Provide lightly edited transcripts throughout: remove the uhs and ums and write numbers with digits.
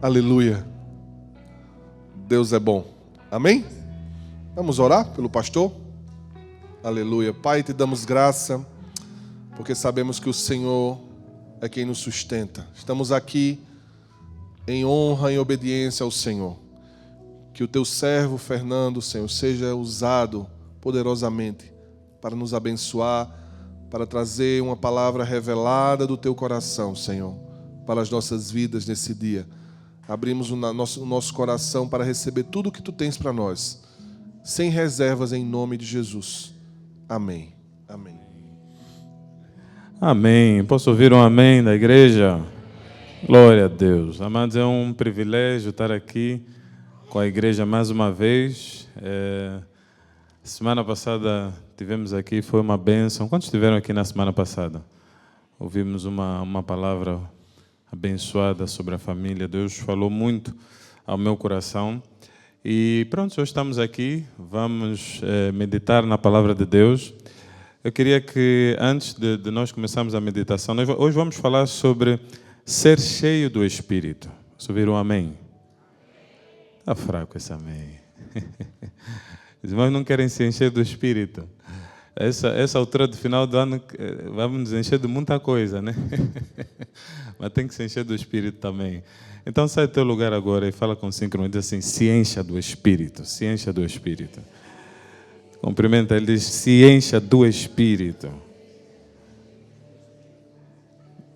Aleluia. Deus é bom. Amém? Vamos orar pelo pastor? Aleluia. Pai, te damos graça, porque sabemos que o Senhor é quem nos sustenta. Estamos aqui em honra e obediência ao Senhor. Que o teu servo, Fernando, Senhor, seja usado poderosamente para nos abençoar, para trazer uma palavra revelada do teu coração, Senhor, para as nossas vidas nesse dia. Abrimos o nosso coração para receber tudo o que tu tens para nós, sem reservas, em nome de Jesus. Amém. Amém. Amém. Posso ouvir um amém da igreja? Glória a Deus. Amados, é um privilégio estar aqui com a igreja mais uma vez. Semana passada tivemos aqui, foi uma bênção. Quantos estiveram aqui na semana passada? Ouvimos uma palavra abençoada sobre a família. Deus falou muito ao meu coração. E pronto, hoje estamos aqui, vamos meditar na palavra de Deus. Eu queria que, antes de nós começarmos a meditação, hoje vamos falar sobre ser cheio do Espírito. Vocês ouviram um amém? Está fraco esse amém. Os irmãos não querem se encher do Espírito. Essa altura do final do ano, vamos nos encher de muita coisa, né? Mas tem que se encher do Espírito também. Então sai do teu lugar agora e fala com 5 irmãos, diz assim, se encha do Espírito, se encha do Espírito. Cumprimenta, ele diz, se encha do Espírito.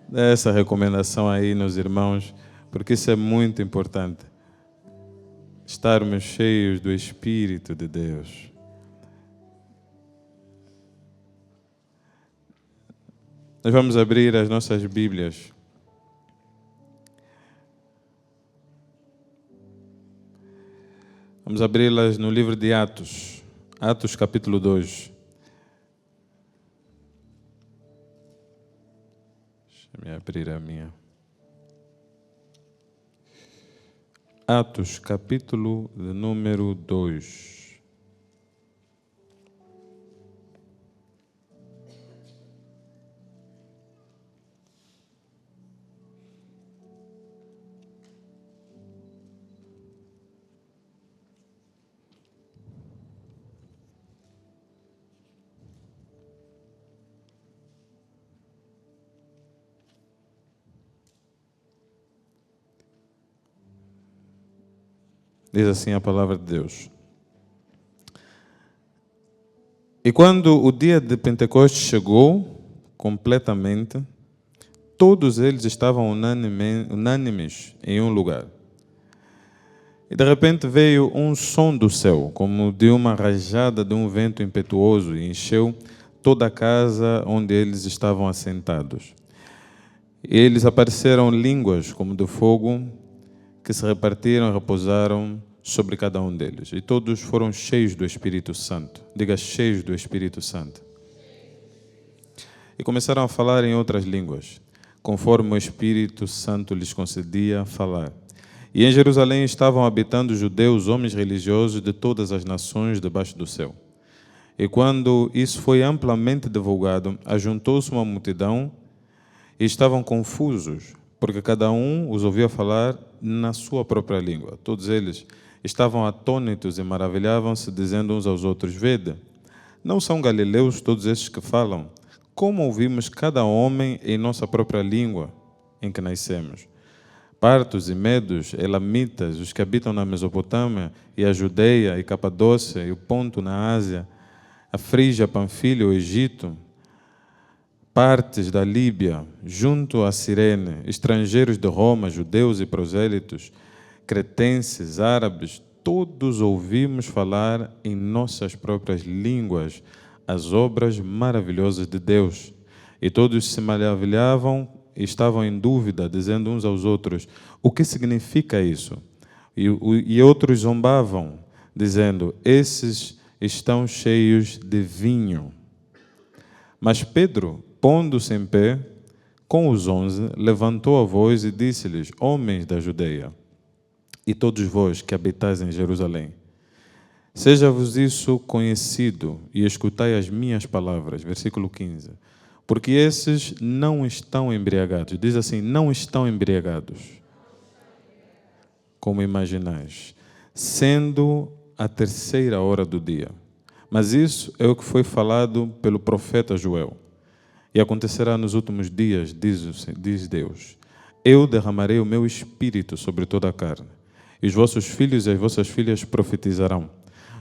Dê essa recomendação aí nos irmãos, porque isso é muito importante. Estarmos cheios do Espírito de Deus. Nós vamos abrir as nossas Bíblias. Vamos abri-las no livro de Atos. Atos capítulo 2. Deixa eu abrir a minha. Atos capítulo de número 2. Diz assim a palavra de Deus. E quando o dia de Pentecostes chegou completamente, todos eles estavam unânimes em um lugar. E de repente veio um som do céu, como de uma rajada de um vento impetuoso, e encheu toda a casa onde eles estavam assentados. E eles apareceram línguas como de fogo, que se repartiram e repousaram sobre cada um deles. E todos foram cheios do Espírito Santo. Diga, cheios do Espírito Santo. E começaram a falar em outras línguas, conforme o Espírito Santo lhes concedia falar. E em Jerusalém estavam habitando judeus, homens religiosos de todas as nações debaixo do céu. E quando isso foi amplamente divulgado, ajuntou-se uma multidão e estavam confusos, porque cada um os ouvia falar na sua própria língua. Todos eles estavam atônitos e maravilhavam-se, dizendo uns aos outros, vede, não são galileus todos estes que falam? Como ouvimos cada homem em nossa própria língua em que nascemos? Partos e medos, elamitas, os que habitam na Mesopotâmia e a Judeia e Capadócia e o Ponto na Ásia, a Frígia, Panfilha, o Egito, partes da Líbia, junto a Cirene, estrangeiros de Roma, judeus e prosélitos, cretenses, árabes, todos ouvimos falar em nossas próprias línguas as obras maravilhosas de Deus. E todos se maravilhavam e estavam em dúvida, dizendo uns aos outros, o que significa isso? E outros zombavam, dizendo, esses estão cheios de vinho. Mas Pedro, pondo-se em pé, com os 11, levantou a voz e disse-lhes, homens da Judeia, e todos vós que habitais em Jerusalém, seja-vos isso conhecido e escutai as minhas palavras. Versículo 15. Porque esses não estão embriagados. Diz assim, não estão embriagados. como imaginais, sendo a 3ª hora do dia. Mas isso é o que foi falado pelo profeta Joel. E acontecerá nos últimos dias, diz Deus: eu derramarei o meu espírito sobre toda a carne, e os vossos filhos e as vossas filhas profetizarão.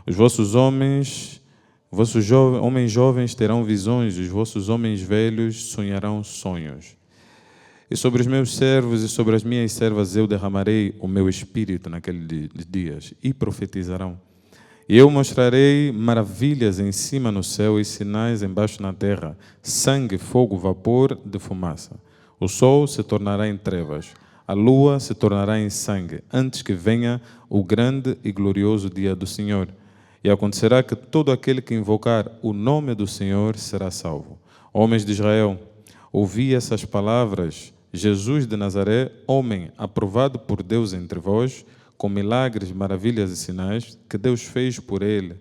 Os vossos homens jovens terão visões, e os vossos homens velhos sonharão sonhos. E sobre os meus servos e sobre as minhas servas eu derramarei o meu espírito naqueles dias, e profetizarão. E eu mostrarei maravilhas em cima no céu e sinais embaixo na terra, sangue, fogo, vapor de fumaça. O sol se tornará em trevas, a lua se tornará em sangue, antes que venha o grande e glorioso dia do Senhor. E acontecerá que todo aquele que invocar o nome do Senhor será salvo. Homens de Israel, ouvi essas palavras. Jesus de Nazaré, homem aprovado por Deus entre vós, com milagres, maravilhas e sinais, que Deus fez por ele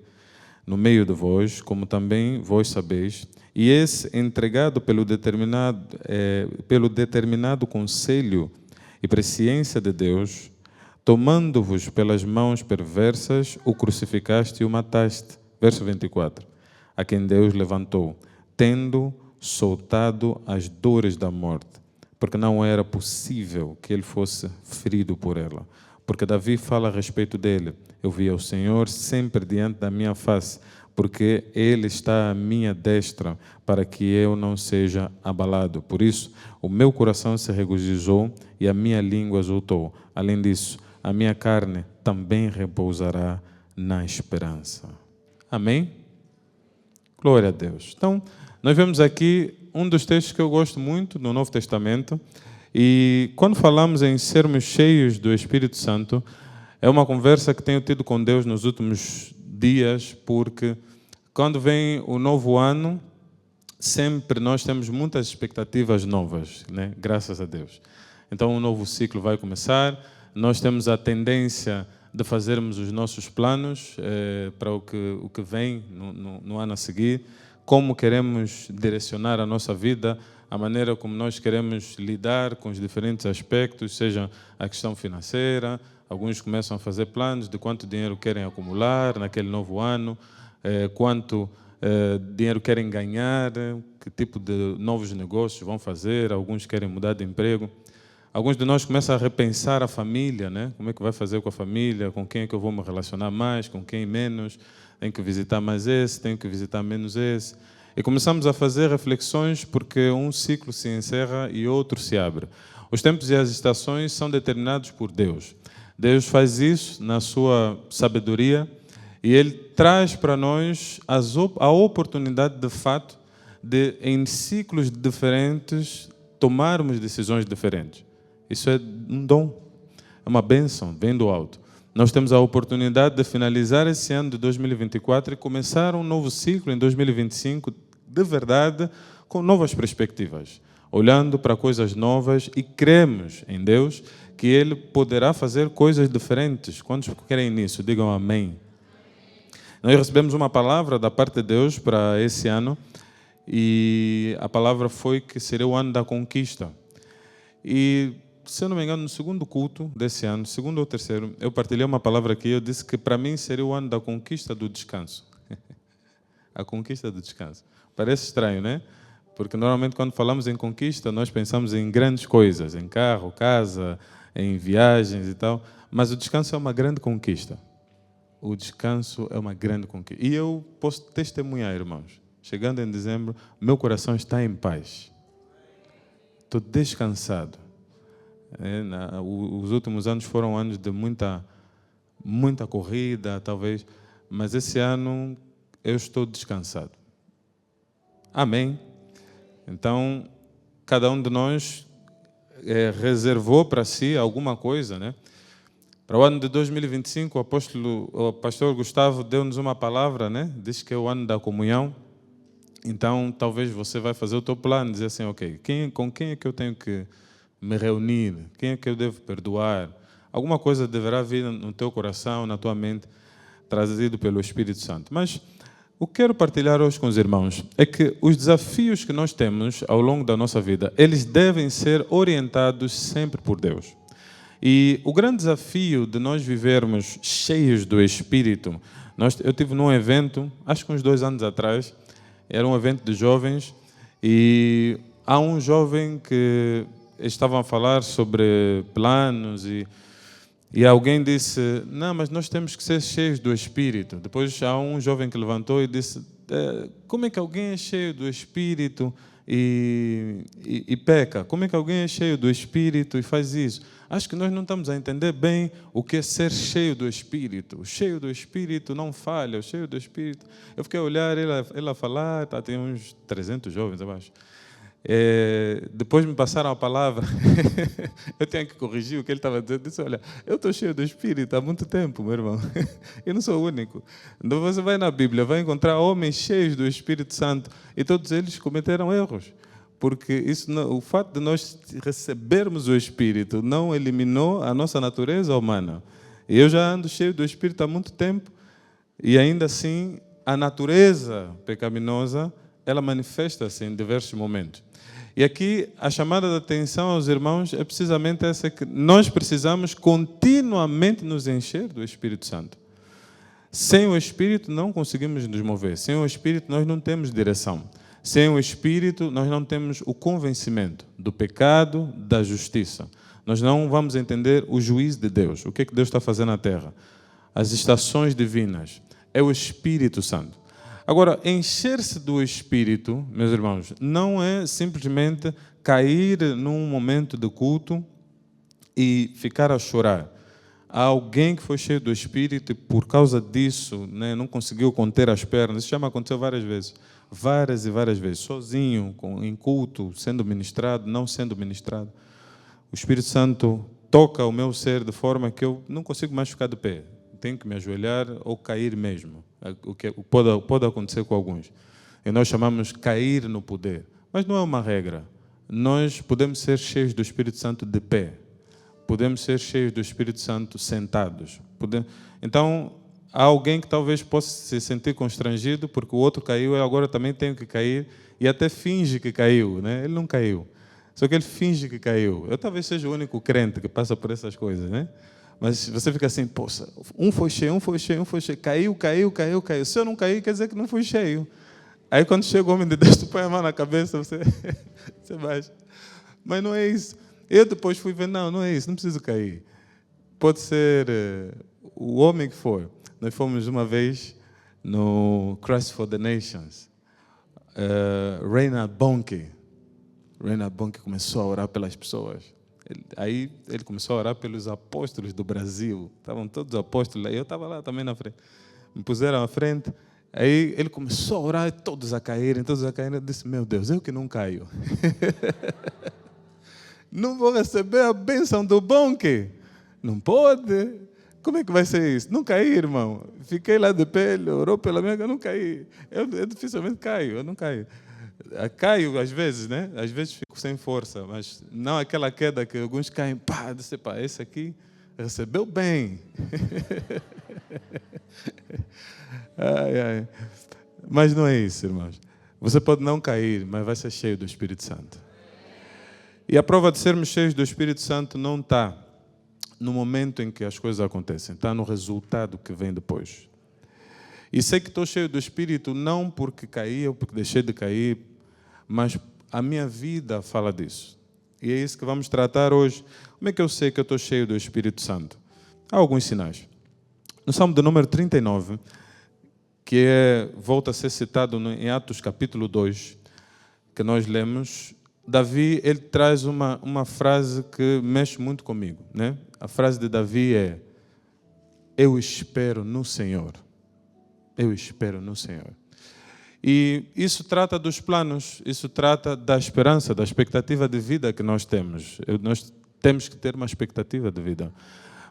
no meio de vós, como também vós sabeis, e esse entregado pelo determinado conselho e presciência de Deus, tomando-vos pelas mãos perversas, o crucificaste e o mataste. Verso 24. A quem Deus levantou, tendo soltado as dores da morte, porque não era possível que ele fosse ferido por ela. Porque Davi fala a respeito dele: eu vi ao Senhor sempre diante da minha face, porque Ele está à minha destra, para que eu não seja abalado. Por isso, o meu coração se regozijou e a minha língua exultou. Além disso, a minha carne também repousará na esperança. Amém? Glória a Deus. Então, nós vemos aqui um dos textos que eu gosto muito no Novo Testamento. E quando falamos em sermos cheios do Espírito Santo, é uma conversa que tenho tido com Deus nos últimos dias, porque quando vem o novo ano, sempre nós temos muitas expectativas novas, né? Graças a Deus. Então, um novo ciclo vai começar, nós temos a tendência de fazermos os nossos planos para o que vem no ano a seguir, como queremos direcionar a nossa vida, a maneira como nós queremos lidar com os diferentes aspectos, seja a questão financeira. Alguns começam a fazer planos de quanto dinheiro querem acumular naquele novo ano, quanto dinheiro querem ganhar, que tipo de novos negócios vão fazer. Alguns querem mudar de emprego. Alguns de nós começam a repensar a família, né? Como é que vai fazer com a família, com quem é que eu vou me relacionar mais, com quem menos, tenho que visitar mais esse, tenho que visitar menos esse. E começamos a fazer reflexões, porque um ciclo se encerra e outro se abre. Os tempos e as estações são determinados por Deus. Deus faz isso na sua sabedoria e Ele traz para nós a oportunidade, de fato, de, em ciclos diferentes, tomarmos decisões diferentes. Isso é um dom, é uma bênção, vem do alto. Nós temos a oportunidade de finalizar esse ano de 2024 e começar um novo ciclo em 2025, de verdade, com novas perspectivas, olhando para coisas novas, e cremos em Deus que Ele poderá fazer coisas diferentes. Quantos querem nisso? Digam amém. Nós recebemos uma palavra da parte de Deus para esse ano, e a palavra foi que seria o ano da conquista. E, se eu não me engano, no segundo culto desse ano, segundo ou terceiro, eu partilhei uma palavra aqui, eu disse que para mim seria o ano da conquista do descanso. A conquista do descanso. Parece estranho, né? Porque normalmente quando falamos em conquista, nós pensamos em grandes coisas, em carro, casa, em viagens e tal, mas o descanso é uma grande conquista. O descanso é uma grande conquista. E eu posso testemunhar, irmãos, chegando em dezembro, meu coração está em paz. Estou descansado. Os últimos anos foram anos de muita corrida, talvez, mas esse ano eu estou descansado. Amém? Então, cada um de nós reservou para si alguma coisa, né? Para o ano de 2025, o pastor Gustavo deu-nos uma palavra, né? Diz que é o ano da comunhão. Então, talvez você vai fazer o teu plano, dizer assim, ok, com quem é que eu tenho que me reunir? Quem é que eu devo perdoar? Alguma coisa deverá vir no teu coração, na tua mente, trazido pelo Espírito Santo. Mas o que quero partilhar hoje com os irmãos é que os desafios que nós temos ao longo da nossa vida, eles devem ser orientados sempre por Deus. E o grande desafio de nós vivermos cheios do Espírito, eu estive num evento, acho que uns 2 anos atrás, era um evento de jovens, e há um jovem que estavam a falar sobre planos e alguém disse, não, mas nós temos que ser cheios do Espírito. Depois há um jovem que levantou e disse, como é que alguém é cheio do Espírito e peca? Como é que alguém é cheio do Espírito e faz isso? Acho que nós não estamos a entender bem o que é ser cheio do Espírito. O cheio do Espírito não falha, o cheio do Espírito... Eu fiquei a olhar ele a falar, tem uns 300 jovens abaixo. Depois me passaram a palavra, eu tinha que corrigir o que ele estava dizendo. Disse, olha, eu estou cheio do Espírito há muito tempo, meu irmão. Eu não sou o único. Então você vai na Bíblia, vai encontrar homens cheios do Espírito Santo e todos eles cometeram erros. Porque o fato de nós recebermos o Espírito não eliminou a nossa natureza humana. E eu já ando cheio do Espírito há muito tempo e ainda assim a natureza pecaminosa ela manifesta-se em diversos momentos. E aqui a chamada de atenção aos irmãos é precisamente essa, que nós precisamos continuamente nos encher do Espírito Santo. Sem o Espírito não conseguimos nos mover. Sem o Espírito nós não temos direção. Sem o Espírito nós não temos o convencimento do pecado, da justiça. Nós não vamos entender o juízo de Deus. O que é que Deus está fazendo na terra? As estações divinas. É o Espírito Santo. Agora, encher-se do Espírito, meus irmãos, não é simplesmente cair num momento de culto e ficar a chorar. Há alguém que foi cheio do Espírito e por causa disso não conseguiu conter as pernas. Isso já me aconteceu várias vezes. Várias e várias vezes. Sozinho, em culto, sendo ministrado, não sendo ministrado. O Espírito Santo toca o meu ser de forma que eu não consigo mais ficar de pé. Tenho que me ajoelhar ou cair mesmo. O que pode acontecer com alguns. E nós chamamos cair no poder. Mas não é uma regra. Nós podemos ser cheios do Espírito Santo de pé. Podemos ser cheios do Espírito Santo sentados. Então, há alguém que talvez possa se sentir constrangido porque o outro caiu, eu agora também tenho que cair, e até finge que caiu. Né? Ele não caiu. Só que ele finge que caiu. Eu talvez seja o único crente que passa por essas coisas, né? Mas você fica assim, poxa, um foi cheio, caiu. Se eu não caí, quer dizer que não fui cheio. Aí quando chega o homem de Deus, tu põe a mão na cabeça, você baixa. Mas não é isso. Eu depois fui ver, não é isso, não preciso cair. Pode ser o homem que for. Nós fomos uma vez no Christ for the Nations. Reinhard Bonnke começou a orar pelas pessoas. Aí ele começou a orar pelos apóstolos do Brasil. Estavam todos os apóstolos lá. Eu estava lá também na frente. Me puseram à frente. Aí ele começou a orar, todos a caírem. Eu disse, meu Deus, eu que não caio. Não vou receber a bênção do Bonnke. Não pode. Como é que vai ser isso? Não caí, irmão. Fiquei lá de pé, ele orou pela minha, eu não caí. Eu dificilmente caio, eu não caio. Caio às vezes, né? Às vezes fico sem força, mas não aquela queda que alguns caem, pá, disse, pá, esse aqui recebeu bem. Ai. Mas não é isso, irmãos. Você pode não cair, mas vai ser cheio do Espírito Santo. E a prova de sermos cheios do Espírito Santo não está no momento em que as coisas acontecem, está no resultado que vem depois. E sei que estou cheio do Espírito não porque caí ou porque deixei de cair, mas a minha vida fala disso. E é isso que vamos tratar hoje. Como é que eu sei que eu estou cheio do Espírito Santo? Há alguns sinais. No Salmo de número 39, que volta a ser citado em Atos capítulo 2, que nós lemos, Davi ele traz uma frase que mexe muito comigo. Né? A frase de Davi é: eu espero no Senhor. Eu espero no Senhor. E isso trata dos planos, isso trata da esperança, da expectativa de vida que nós temos. Nós temos que ter uma expectativa de vida.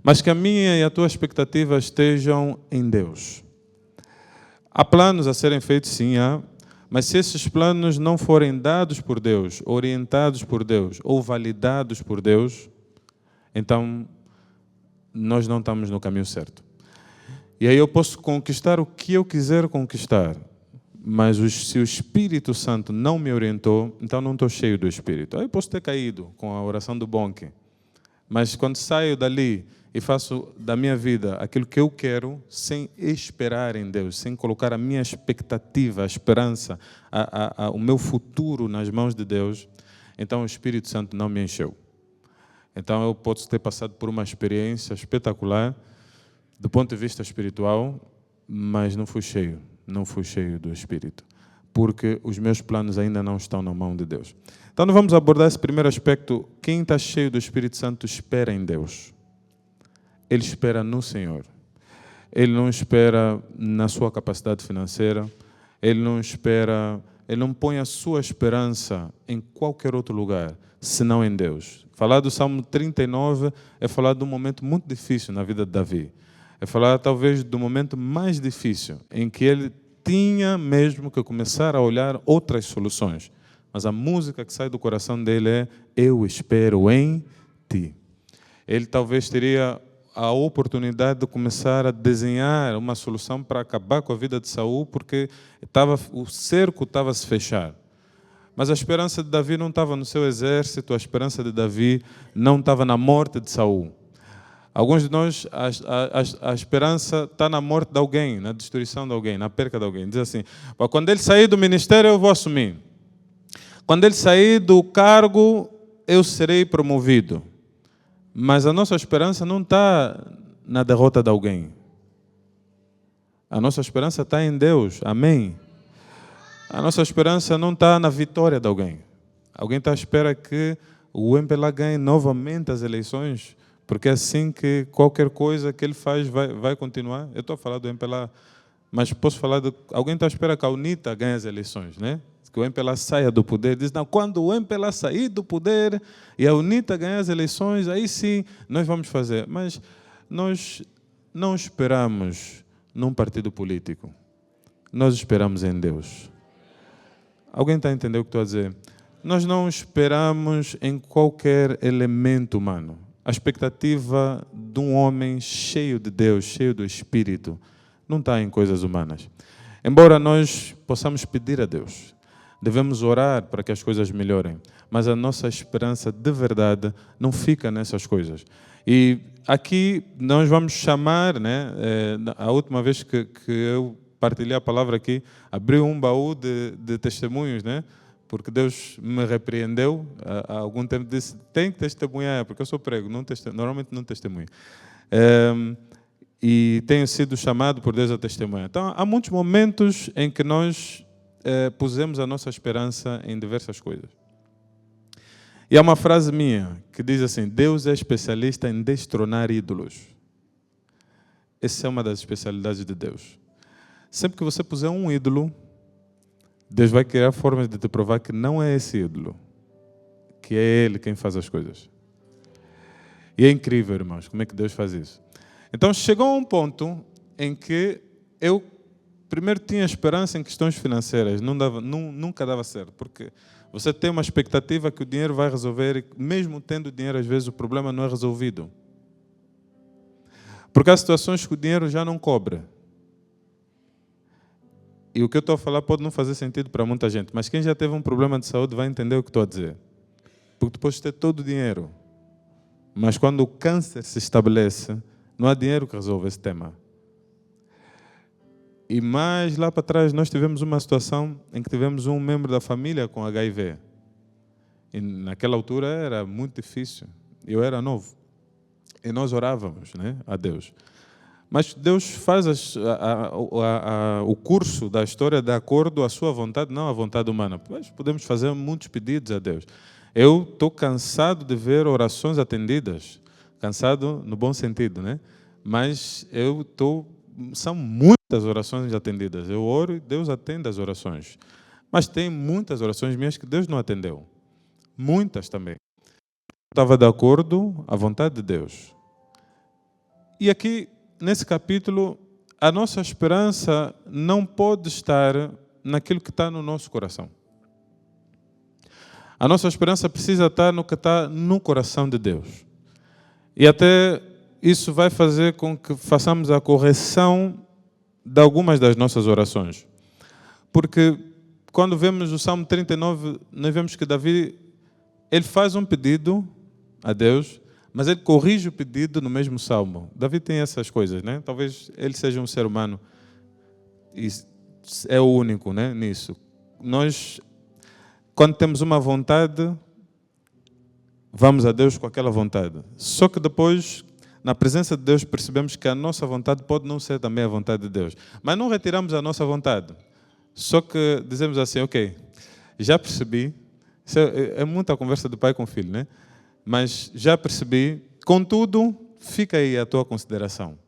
Mas que a minha e a tua expectativa estejam em Deus. Há planos a serem feitos, sim, há. Mas se esses planos não forem dados por Deus, orientados por Deus ou validados por Deus, então nós não estamos no caminho certo. E aí eu posso conquistar o que eu quiser conquistar, mas se o Espírito Santo não me orientou, então não estou cheio do Espírito. Aí eu posso ter caído com a oração do Bonnke, Mas quando saio dali e faço da minha vida aquilo que eu quero, sem esperar em Deus, sem colocar a minha expectativa, a esperança, o meu futuro nas mãos de Deus, então o Espírito Santo não me encheu. Então eu posso ter passado por uma experiência espetacular do ponto de vista espiritual, mas não fui cheio do Espírito, porque os meus planos ainda não estão na mão de Deus. Então nós vamos abordar esse primeiro aspecto. Quem está cheio do Espírito Santo espera em Deus. Ele espera no Senhor. Ele não espera na sua capacidade financeira. Ele não põe a sua esperança em qualquer outro lugar, senão em Deus. Falar do Salmo 39 é falar de um momento muito difícil na vida de Davi. É falar talvez do momento mais difícil, em que ele tinha mesmo que começar a olhar outras soluções. Mas a música que sai do coração dele é Eu espero em ti. Ele talvez teria a oportunidade de começar a desenhar uma solução para acabar com a vida de Saul, porque o cerco estava a se fechar. Mas a esperança de Davi não estava no seu exército, a esperança de Davi não estava na morte de Saul. Alguns de nós, a esperança está na morte de alguém, na destruição de alguém, na perca de alguém. Diz assim, quando ele sair do ministério eu vou assumir. Quando ele sair do cargo, eu serei promovido. Mas a nossa esperança não está na derrota de alguém. A nossa esperança está em Deus. Amém? A nossa esperança não está na vitória de alguém. Alguém está à espera que o MPLA ganhe novamente as eleições, porque é assim que qualquer coisa que ele faz vai continuar. Eu estou a falar do MPLA, mas posso falar de... Alguém está à espera que a UNITA ganhe as eleições, né? Que o MPLA saia do poder. Diz, não, quando o MPLA sair do poder e a UNITA ganhar as eleições, aí sim nós vamos fazer. Mas nós não esperamos num partido político. Nós esperamos em Deus. Alguém está a entender o que estou a dizer? Nós não esperamos em qualquer elemento humano. A expectativa de um homem cheio de Deus, cheio do Espírito, não está em coisas humanas. Embora nós possamos pedir a Deus, devemos orar para que as coisas melhorem, mas a nossa esperança de verdade não fica nessas coisas. E aqui nós vamos chamar, né, a última vez que eu partilhei a palavra aqui, abri um baú de testemunhos, né? Porque Deus me repreendeu há algum tempo, disse, tem que testemunhar, porque eu sou prego, normalmente não testemunho. E tenho sido chamado por Deus a testemunhar. Então, há muitos momentos em que nós pusemos a nossa esperança em diversas coisas. E há uma frase minha que diz assim, Deus é especialista em destronar ídolos. Essa é uma das especialidades de Deus. Sempre que você puser um ídolo, Deus vai criar formas de te provar que não é esse ídolo, que é Ele quem faz as coisas. E é incrível, irmãos, como é que Deus faz isso. Então, chegou a um ponto em que eu primeiro tinha esperança em questões financeiras, nunca dava certo, porque você tem uma expectativa que o dinheiro vai resolver, e mesmo tendo dinheiro, às vezes o problema não é resolvido. Porque há situações que o dinheiro já não cobre. E o que eu estou a falar pode não fazer sentido para muita gente, mas quem já teve um problema de saúde vai entender o que estou a dizer. Porque tu podes ter todo o dinheiro, mas quando o câncer se estabelece, não há dinheiro que resolva esse tema. E mais lá para trás nós tivemos uma situação em que tivemos um membro da família com HIV. E naquela altura era muito difícil. Eu era novo. E nós orávamos, né, a Deus. Mas Deus faz o curso da história de acordo à sua vontade, não à vontade humana. Mas podemos fazer muitos pedidos a Deus. Eu estou cansado de ver orações atendidas. Cansado no bom sentido, né? Mas são muitas orações atendidas. Eu oro e Deus atende as orações. Mas tem muitas orações minhas que Deus não atendeu. Muitas também. Eu estava de acordo à vontade de Deus. E aqui, nesse capítulo, a nossa esperança não pode estar naquilo que está no nosso coração. A nossa esperança precisa estar no que está no coração de Deus. E até isso vai fazer com que façamos a correção de algumas das nossas orações. Porque quando vemos o Salmo 39, nós vemos que Davi, ele faz um pedido a Deus, mas ele corrige o pedido no mesmo salmo. Davi tem essas coisas, né? Talvez ele seja um ser humano e é o único, né, nisso. Nós, quando temos uma vontade, vamos a Deus com aquela vontade. Só que depois, na presença de Deus, percebemos que a nossa vontade pode não ser também a vontade de Deus. Mas não retiramos a nossa vontade. Só que dizemos assim, ok, já percebi, isso é muita conversa do pai com o filho, né? Mas já percebi, contudo, fica aí a tua consideração.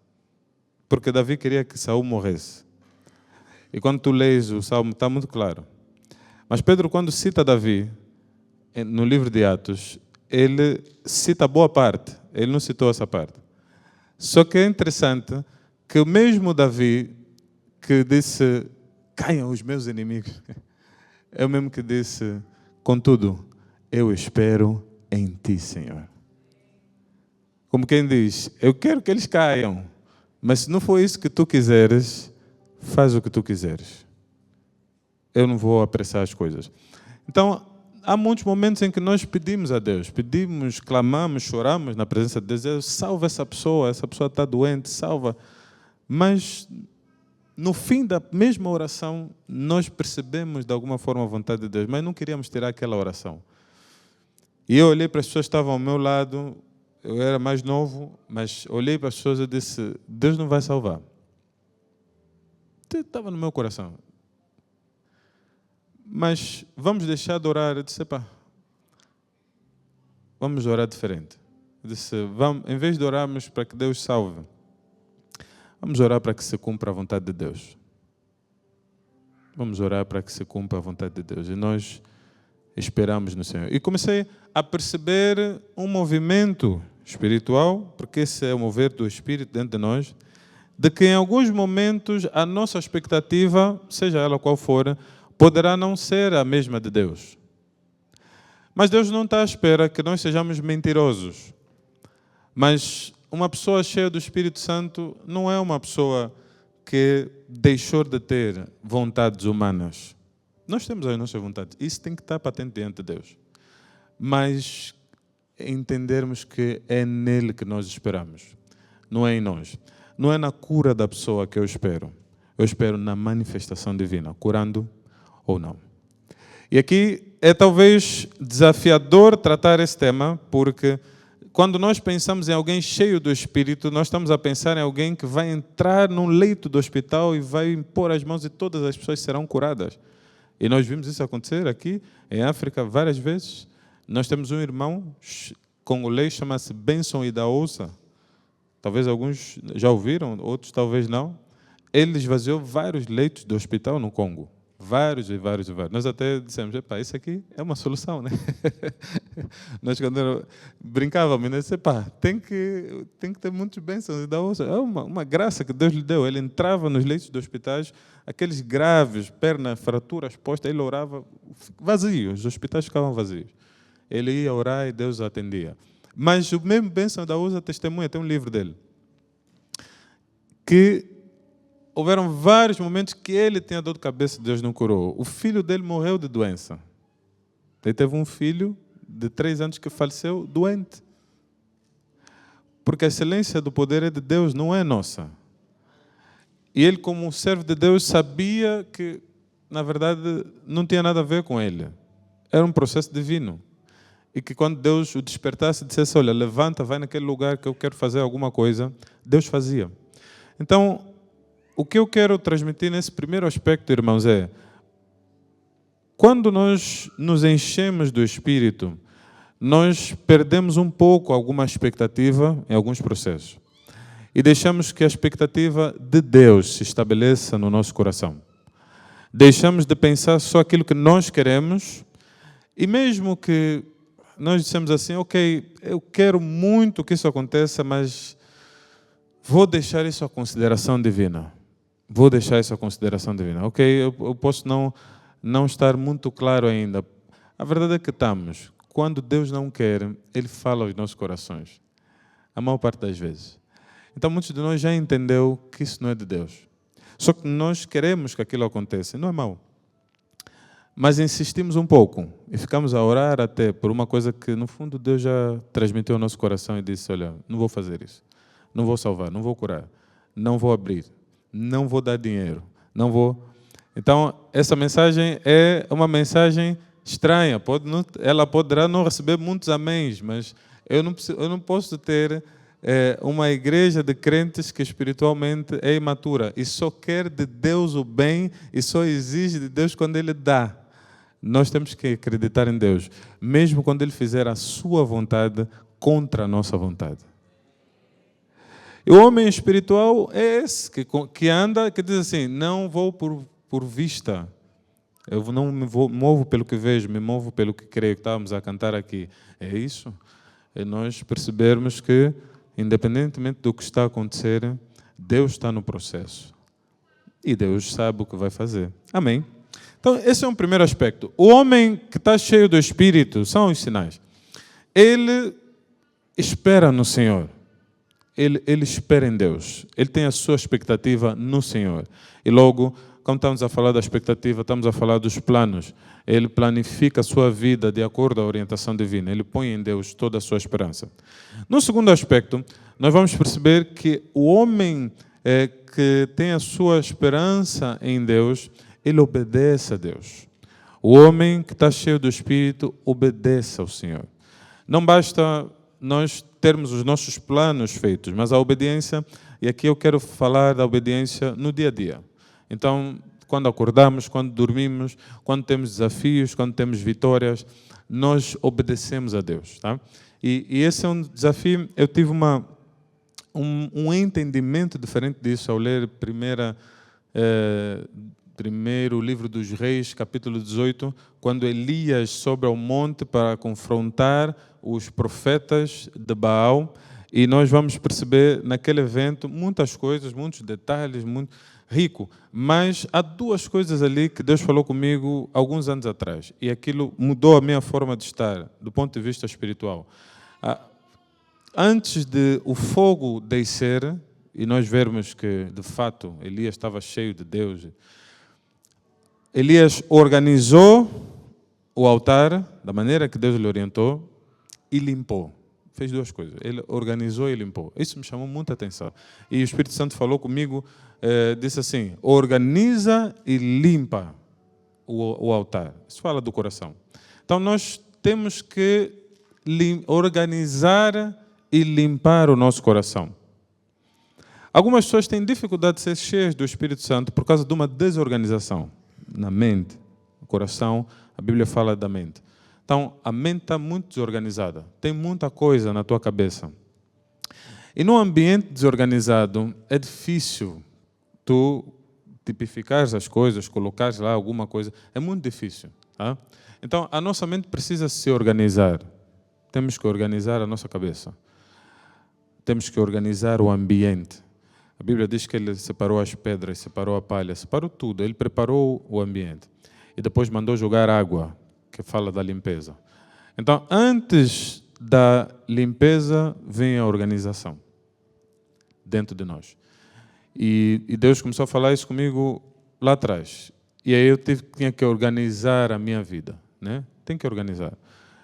Porque Davi queria que Saul morresse. E quando tu lês o salmo, está muito claro. Mas Pedro, quando cita Davi, no livro de Atos, ele cita boa parte, ele não citou essa parte. Só que é interessante que o mesmo Davi que disse, caiam os meus inimigos, é o mesmo que disse, contudo, eu espero em ti, Senhor. Como quem diz, eu quero que eles caiam, mas se não for isso que tu quiseres, faz o que tu quiseres. Eu não vou apressar as coisas. Então, há muitos momentos em que nós pedimos a Deus, pedimos, clamamos, choramos na presença de Deus, salva essa pessoa está doente, salva. Mas, no fim da mesma oração, nós percebemos de alguma forma a vontade de Deus, mas não queríamos tirar aquela oração. E eu olhei para as pessoas que estavam ao meu lado, eu era mais novo, mas olhei para as pessoas e disse, Deus não vai salvar. Estava no meu coração. Mas vamos deixar de orar. Eu disse, pá, vamos orar diferente. Eu disse, em vez de orarmos para que Deus salve, vamos orar para que se cumpra a vontade de Deus. Vamos orar para que se cumpra a vontade de Deus. E nós esperamos no Senhor. E comecei a perceber um movimento espiritual, porque esse é o mover do Espírito dentro de nós, de que em alguns momentos a nossa expectativa, seja ela qual for, poderá não ser a mesma de Deus. Mas Deus não está à espera que nós sejamos mentirosos. Mas uma pessoa cheia do Espírito Santo não é uma pessoa que deixou de ter vontades humanas. Nós temos as nossas vontades. Isso tem que estar patente diante de Deus. Mas entendermos que é nele que nós esperamos. Não é em nós. Não é na cura da pessoa que eu espero. Eu espero na manifestação divina, curando ou não. E aqui é talvez desafiador tratar esse tema, porque quando nós pensamos em alguém cheio do Espírito, nós estamos a pensar em alguém que vai entrar num leito do hospital e vai impor as mãos e todas as pessoas serão curadas. E nós vimos isso acontecer aqui em África várias vezes. Nós temos um irmão congolês, chama-se Benson Idaouça. Talvez alguns já ouviram, outros talvez não. Ele esvaziou vários leitos do hospital no Congo. Vários e vários e vários. Nós até dissemos, isso aqui é uma solução, né? Nós quando brincávamos, né? Tem que ter muitos bênçãos. É uma graça que Deus lhe deu. Ele entrava nos leitos dos hospitais, aqueles graves, perna, fraturas postas, ele orava vazios, os hospitais ficavam vazios. Ele ia orar e Deus atendia. Mas o mesmo bênção da USA testemunha, tem um livro dele, que houveram vários momentos que ele tinha dor de cabeça e Deus não curou. O filho dele morreu de doença. Ele teve um filho de 3 anos que faleceu doente. Porque a excelência do poder é de Deus, não é nossa. E ele, como um servo de Deus, sabia que, na verdade, não tinha nada a ver com ele. Era um processo divino. E que quando Deus o despertasse e dissesse, olha, levanta, vai naquele lugar que eu quero fazer alguma coisa, Deus fazia. Então, o que eu quero transmitir nesse primeiro aspecto, irmãos, é quando nós nos enchemos do Espírito, nós perdemos um pouco alguma expectativa em alguns processos. E deixamos que a expectativa de Deus se estabeleça no nosso coração. Deixamos de pensar só aquilo que nós queremos, e mesmo que nós dissemos assim, ok, eu quero muito que isso aconteça, mas vou deixar isso à consideração divina. Vou deixar isso à consideração divina. Ok, eu posso não estar muito claro ainda. A verdade é que estamos. Quando Deus não quer, Ele fala aos nossos corações. A maior parte das vezes. Então, muitos de nós já entendeu que isso não é de Deus. Só que nós queremos que aquilo aconteça. Não é mau. Mas insistimos um pouco e ficamos a orar até por uma coisa que, no fundo, Deus já transmitiu ao nosso coração e disse: olha, não vou fazer isso, não vou salvar, não vou curar, não vou abrir, não vou dar dinheiro, não vou. Então, essa mensagem é uma mensagem estranha. Ela poderá não receber muitos améns, mas eu não posso ter uma igreja de crentes que espiritualmente é imatura e só quer de Deus o bem e só exige de Deus quando Ele dá. Nós temos que acreditar em Deus, mesmo quando Ele fizer a sua vontade contra a nossa vontade. E o homem espiritual é esse que anda, que diz assim: não vou por vista, eu não me movo pelo que vejo, me movo pelo que creio. Que estávamos a cantar aqui. É isso. É nós percebermos que, independentemente do que está a acontecer, Deus está no processo. E Deus sabe o que vai fazer. Amém? Então, esse é um primeiro aspecto. O homem que está cheio do Espírito, são os sinais. Ele espera no Senhor. Ele espera em Deus. Ele tem a sua expectativa no Senhor. E logo, como estamos a falar da expectativa, estamos a falar dos planos. Ele planifica a sua vida de acordo à orientação divina. Ele põe em Deus toda a sua esperança. No segundo aspecto, nós vamos perceber que o homem que tem a sua esperança em Deus, ele obedece a Deus. O homem que está cheio do Espírito obedece ao Senhor. Não basta nós termos os nossos planos feitos, mas a obediência, e aqui eu quero falar da obediência no dia a dia. Então, quando acordamos, quando dormimos, quando temos desafios, quando temos vitórias, nós obedecemos a Deus. Tá? E esse é um desafio. Eu tive um entendimento diferente disso ao ler primeiro livro dos Reis, capítulo 18, quando Elias sobe ao monte para confrontar os profetas de Baal, e nós vamos perceber naquele evento muitas coisas, muitos detalhes, muito rico, mas há duas coisas ali que Deus falou comigo alguns anos atrás, e aquilo mudou a minha forma de estar, do ponto de vista espiritual. Antes de o fogo descer, e nós vermos que, de fato, Elias estava cheio de Deus, Elias organizou o altar da maneira que Deus lhe orientou e limpou. Fez duas coisas. Ele organizou e limpou. Isso me chamou muita atenção. E o Espírito Santo falou comigo, disse assim: organiza e limpa o altar. Isso fala do coração. Então nós temos que organizar e limpar o nosso coração. Algumas pessoas têm dificuldade de ser cheias do Espírito Santo por causa de uma desorganização na mente, no coração. A Bíblia fala da mente. Então, a mente está muito desorganizada. Tem muita coisa na tua cabeça. E num ambiente desorganizado, é difícil tu tipificares as coisas, colocares lá alguma coisa. É muito difícil. Tá? Então, a nossa mente precisa se organizar. Temos que organizar a nossa cabeça. Temos que organizar o ambiente. A Bíblia diz que Ele separou as pedras, separou a palha, separou tudo. Ele preparou o ambiente. E depois mandou jogar água, que fala da limpeza. Então, antes da limpeza, vem a organização dentro de nós. E Deus começou a falar isso comigo lá atrás. E aí eu tinha que organizar a minha vida. Né? Tem que organizar.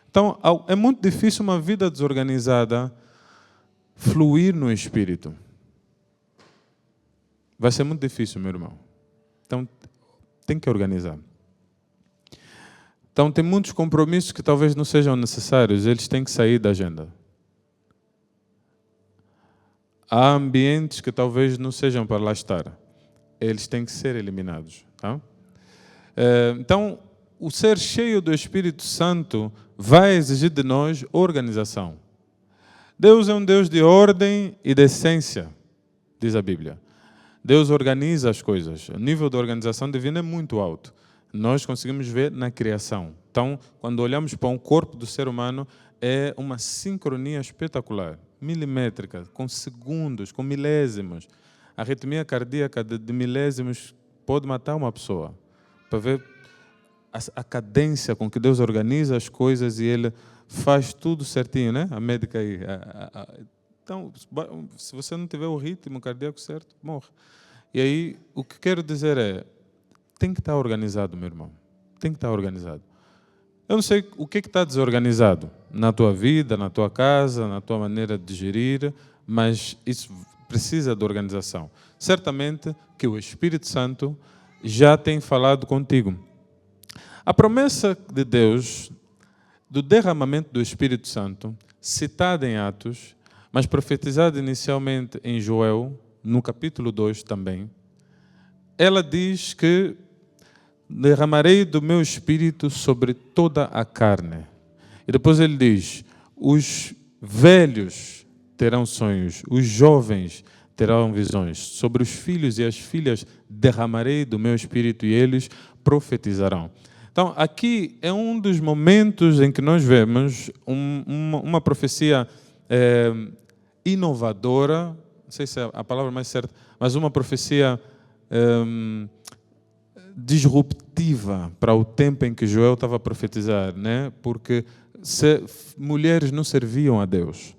Então, é muito difícil uma vida desorganizada fluir no Espírito. Vai ser muito difícil, meu irmão. Então, tem que organizar. Então, tem muitos compromissos que talvez não sejam necessários, eles têm que sair da agenda. Há ambientes que talvez não sejam para lá estar, eles têm que ser eliminados. Tá? Então, o ser cheio do Espírito Santo vai exigir de nós organização. Deus é um Deus de ordem e decência, diz a Bíblia. Deus organiza as coisas. O nível de organização divina é muito alto. Nós conseguimos ver na criação. Então, quando olhamos para um corpo do ser humano, é uma sincronia espetacular, milimétrica, com segundos, com milésimos. A arritmia cardíaca de milésimos pode matar uma pessoa. Para ver a cadência com que Deus organiza as coisas e Ele faz tudo certinho, né? A médica aí. Então, se você não tiver o ritmo cardíaco certo, morre. E aí, o que quero dizer é, tem que estar organizado, meu irmão. tem que estar organizado. Eu não sei o que está desorganizado na tua vida, na tua casa, na tua maneira de gerir, mas isso precisa de organização. Certamente que o Espírito Santo já tem falado contigo. A promessa de Deus do derramamento do Espírito Santo, citada em Atos, mas profetizada inicialmente em Joel, no capítulo 2 também, ela diz que derramarei do meu Espírito sobre toda a carne. E depois ele diz, os velhos terão sonhos, os jovens terão visões, sobre os filhos e as filhas derramarei do meu Espírito e eles profetizarão. Então, aqui é um dos momentos em que nós vemos uma profecia inovadora, não sei se é a palavra mais certa, mas uma profecia disruptiva para o tempo em que Joel estava a profetizar, né? Porque mulheres não serviam a Deus.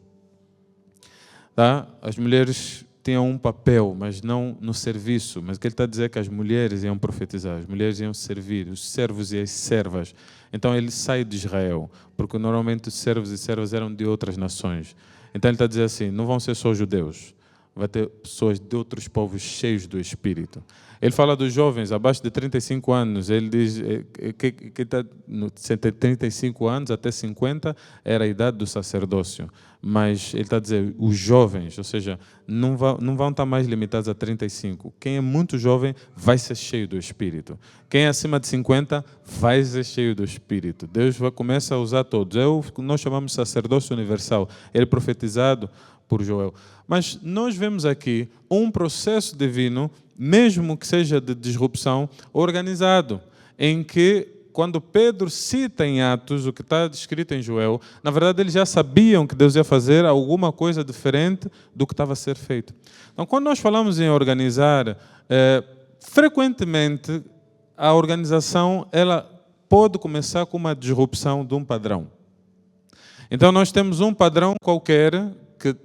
Tá? As mulheres tinham um papel, mas não no serviço. Mas o que ele está a dizer é que as mulheres iam profetizar, as mulheres iam servir, os servos e as servas. Então ele sai de Israel, porque normalmente os servos e servas eram de outras nações. Então ele está a dizer assim, não vão ser só judeus, vai ter pessoas de outros povos cheios do Espírito. Ele fala dos jovens abaixo de 35 anos, ele diz que está de 35 anos até 50 era a idade do sacerdócio. Mas ele está a dizer, os jovens, ou seja, não vão estar mais limitados a 35. Quem é muito jovem vai ser cheio do Espírito. Quem é acima de 50 vai ser cheio do Espírito. Deus vai começar a usar todos. Nós chamamos de sacerdócio universal. Ele é profetizado por Joel. Mas nós vemos aqui um processo divino, mesmo que seja de disrupção, organizado, em que, quando Pedro cita em Atos o que está descrito em Joel, na verdade eles já sabiam que Deus ia fazer alguma coisa diferente do que estava a ser feito. Então, quando nós falamos em organizar, frequentemente a organização ela pode começar com uma disrupção de um padrão. Então, nós temos um padrão qualquer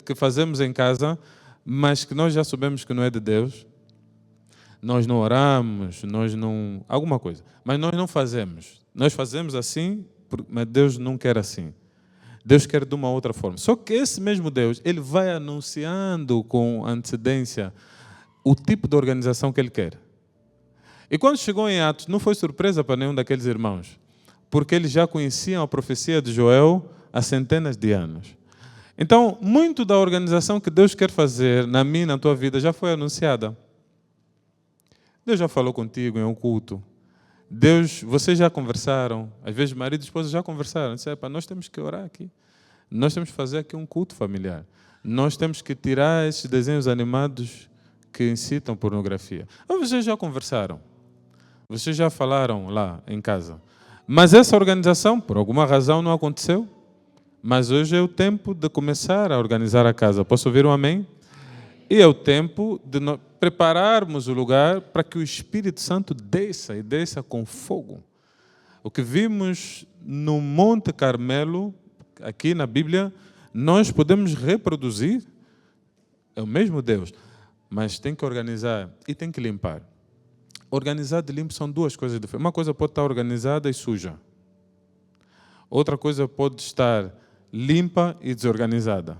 que fazemos em casa, mas que nós já sabemos que não é de Deus. Nós não oramos, nós não... alguma coisa. Mas nós não fazemos. Nós fazemos assim, mas Deus não quer assim. Deus quer de uma outra forma. Só que esse mesmo Deus, ele vai anunciando com antecedência o tipo de organização que ele quer. E quando chegou em Atos, não foi surpresa para nenhum daqueles irmãos, porque eles já conheciam a profecia de Joel há centenas de anos. Então, muito da organização que Deus quer fazer na minha e na tua vida já foi anunciada. Deus já falou contigo em um culto. Vocês já conversaram. Às vezes, marido e esposa já conversaram. Disseram, nós temos que orar aqui. Nós temos que fazer aqui um culto familiar. Nós temos que tirar esses desenhos animados que incitam pornografia. Ou vocês já conversaram. Vocês já falaram lá em casa. Mas essa organização, por alguma razão, não aconteceu. Mas hoje é o tempo de começar a organizar a casa. Posso ouvir um amém? E é o tempo de prepararmos o lugar para que o Espírito Santo desça, e desça com fogo. O que vimos no Monte Carmelo, aqui na Bíblia, nós podemos reproduzir. É o mesmo Deus, mas tem que organizar e tem que limpar. Organizado e limpo são duas coisas diferentes. Uma coisa pode estar organizada e suja. Outra coisa pode estar limpa e desorganizada.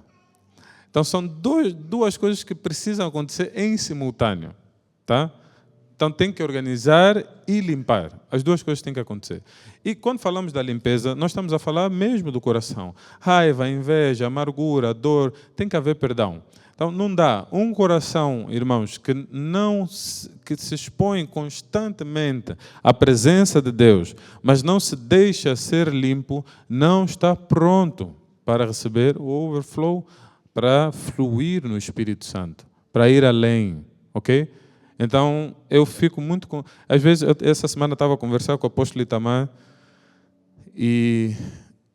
Então, são duas coisas que precisam acontecer em simultâneo. Tá? Então, tem que organizar e limpar. As duas coisas têm que acontecer. E quando falamos da limpeza, nós estamos a falar mesmo do coração. Raiva, inveja, amargura, dor, tem que haver perdão. Então, não dá. Um coração, irmãos, que se expõe constantemente à presença de Deus, mas não se deixa ser limpo, não está pronto para receber o overflow, para fluir no Espírito Santo, para ir além, ok? Então, eu fico muito... Às vezes, essa semana eu estava a conversar com o apóstolo Itamar e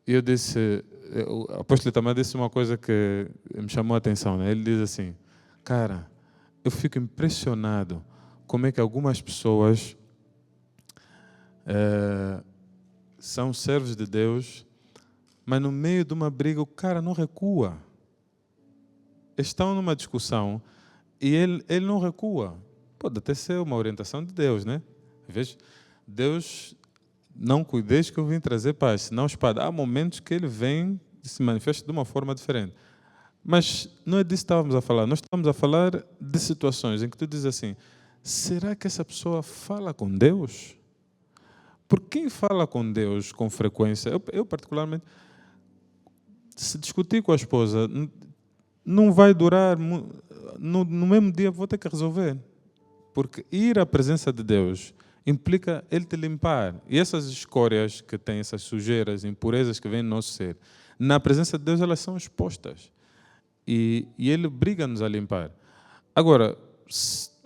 eu disse... O apóstolo Itamar disse uma coisa que me chamou a atenção, né? Ele diz assim, cara, eu fico impressionado como é que algumas pessoas são servos de Deus, mas no meio de uma briga o cara não recua. Estão numa discussão e ele não recua. Pode até ser uma orientação de Deus, né? Veja, Deus não cuideis que eu vim trazer paz, senão espada. Há momentos que ele vem e se manifesta de uma forma diferente. Mas não é disso que estávamos a falar. Nós estamos a falar de situações em que tu dizes assim, será que essa pessoa fala com Deus? Por quem fala com Deus com frequência? Eu particularmente, se discutir com a esposa, não vai durar, no mesmo dia vou ter que resolver. Porque ir à presença de Deus implica Ele te limpar. E essas escórias que têm, essas sujeiras, impurezas que vêm no nosso ser, na presença de Deus elas são expostas. E Ele briga-nos a limpar. Agora,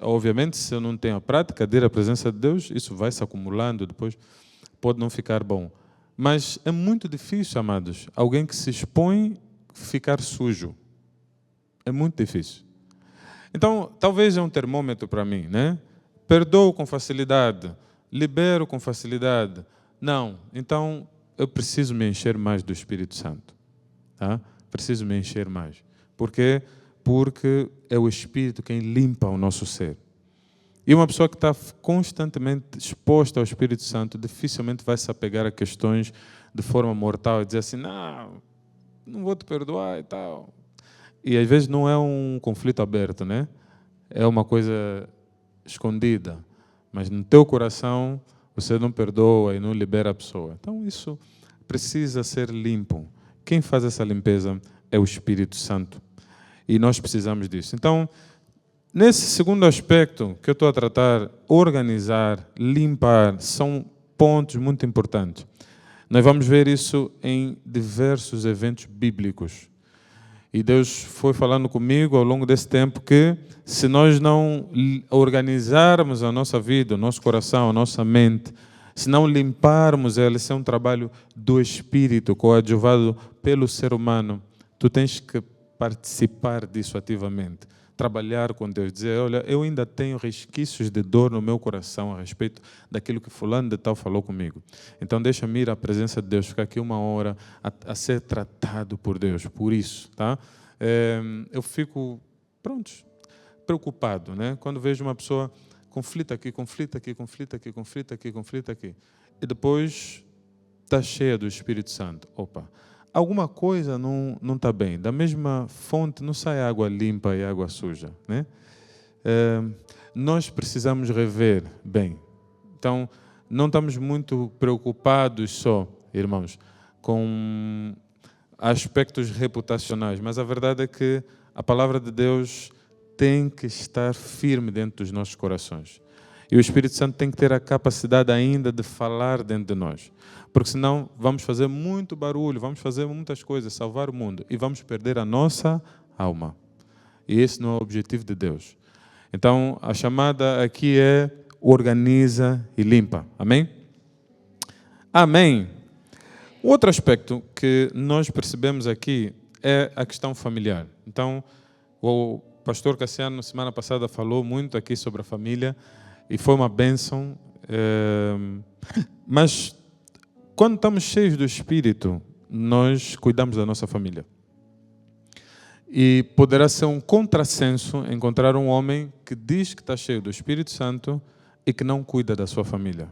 obviamente, se eu não tenho a prática de ir à presença de Deus, isso vai se acumulando, depois pode não ficar bom. Mas é muito difícil, amados, alguém que se expõe ficar sujo. É muito difícil. Então, talvez é um termômetro para mim, né? Perdoo com facilidade, libero com facilidade. Não, então eu preciso me encher mais do Espírito Santo. Tá? Preciso me encher mais. Por quê? Porque é o Espírito quem limpa o nosso ser. E uma pessoa que está constantemente exposta ao Espírito Santo dificilmente vai se apegar a questões de forma mortal e dizer assim, não vou te perdoar e tal. E às vezes não é um conflito aberto, né? É uma coisa escondida. Mas no teu coração você não perdoa e não libera a pessoa. Então isso precisa ser limpo. Quem faz essa limpeza é o Espírito Santo. E nós precisamos disso. Então, nesse segundo aspecto que eu estou a tratar, organizar, limpar, são pontos muito importantes. Nós vamos ver isso em diversos eventos bíblicos. E Deus foi falando comigo ao longo desse tempo que se nós não organizarmos a nossa vida, o nosso coração, a nossa mente, se não limparmos ela, isso é um trabalho do Espírito, coadjuvado pelo ser humano. Tu tens que participar disso ativamente. Trabalhar com Deus, dizer, olha, eu ainda tenho resquícios de dor no meu coração a respeito daquilo que fulano de tal falou comigo. Então deixa-me ir à presença de Deus, ficar aqui uma hora a ser tratado por Deus, por isso. Tá? Eu fico, preocupado, né? Quando vejo uma pessoa conflita aqui, conflita aqui, conflita aqui, conflita aqui, conflita aqui. E depois está cheia do Espírito Santo. Opa! Alguma coisa não está bem. Da mesma fonte não sai água limpa e água suja, né? Nós precisamos rever bem. Então, não estamos muito preocupados só, irmãos, com aspectos reputacionais, mas a verdade é que a palavra de Deus tem que estar firme dentro dos nossos corações. E o Espírito Santo tem que ter a capacidade ainda de falar dentro de nós. Porque senão vamos fazer muito barulho, vamos fazer muitas coisas, salvar o mundo, e vamos perder a nossa alma. E esse não é o objetivo de Deus. Então, a chamada aqui é organiza e limpa. Amém? Amém. Outro aspecto que nós percebemos aqui é a questão familiar. Então, o pastor Cassiano, semana passada, falou muito aqui sobre a família, e foi uma bênção. Mas quando estamos cheios do Espírito, nós cuidamos da nossa família. E poderá ser um contrassenso encontrar um homem que diz que está cheio do Espírito Santo e que não cuida da sua família.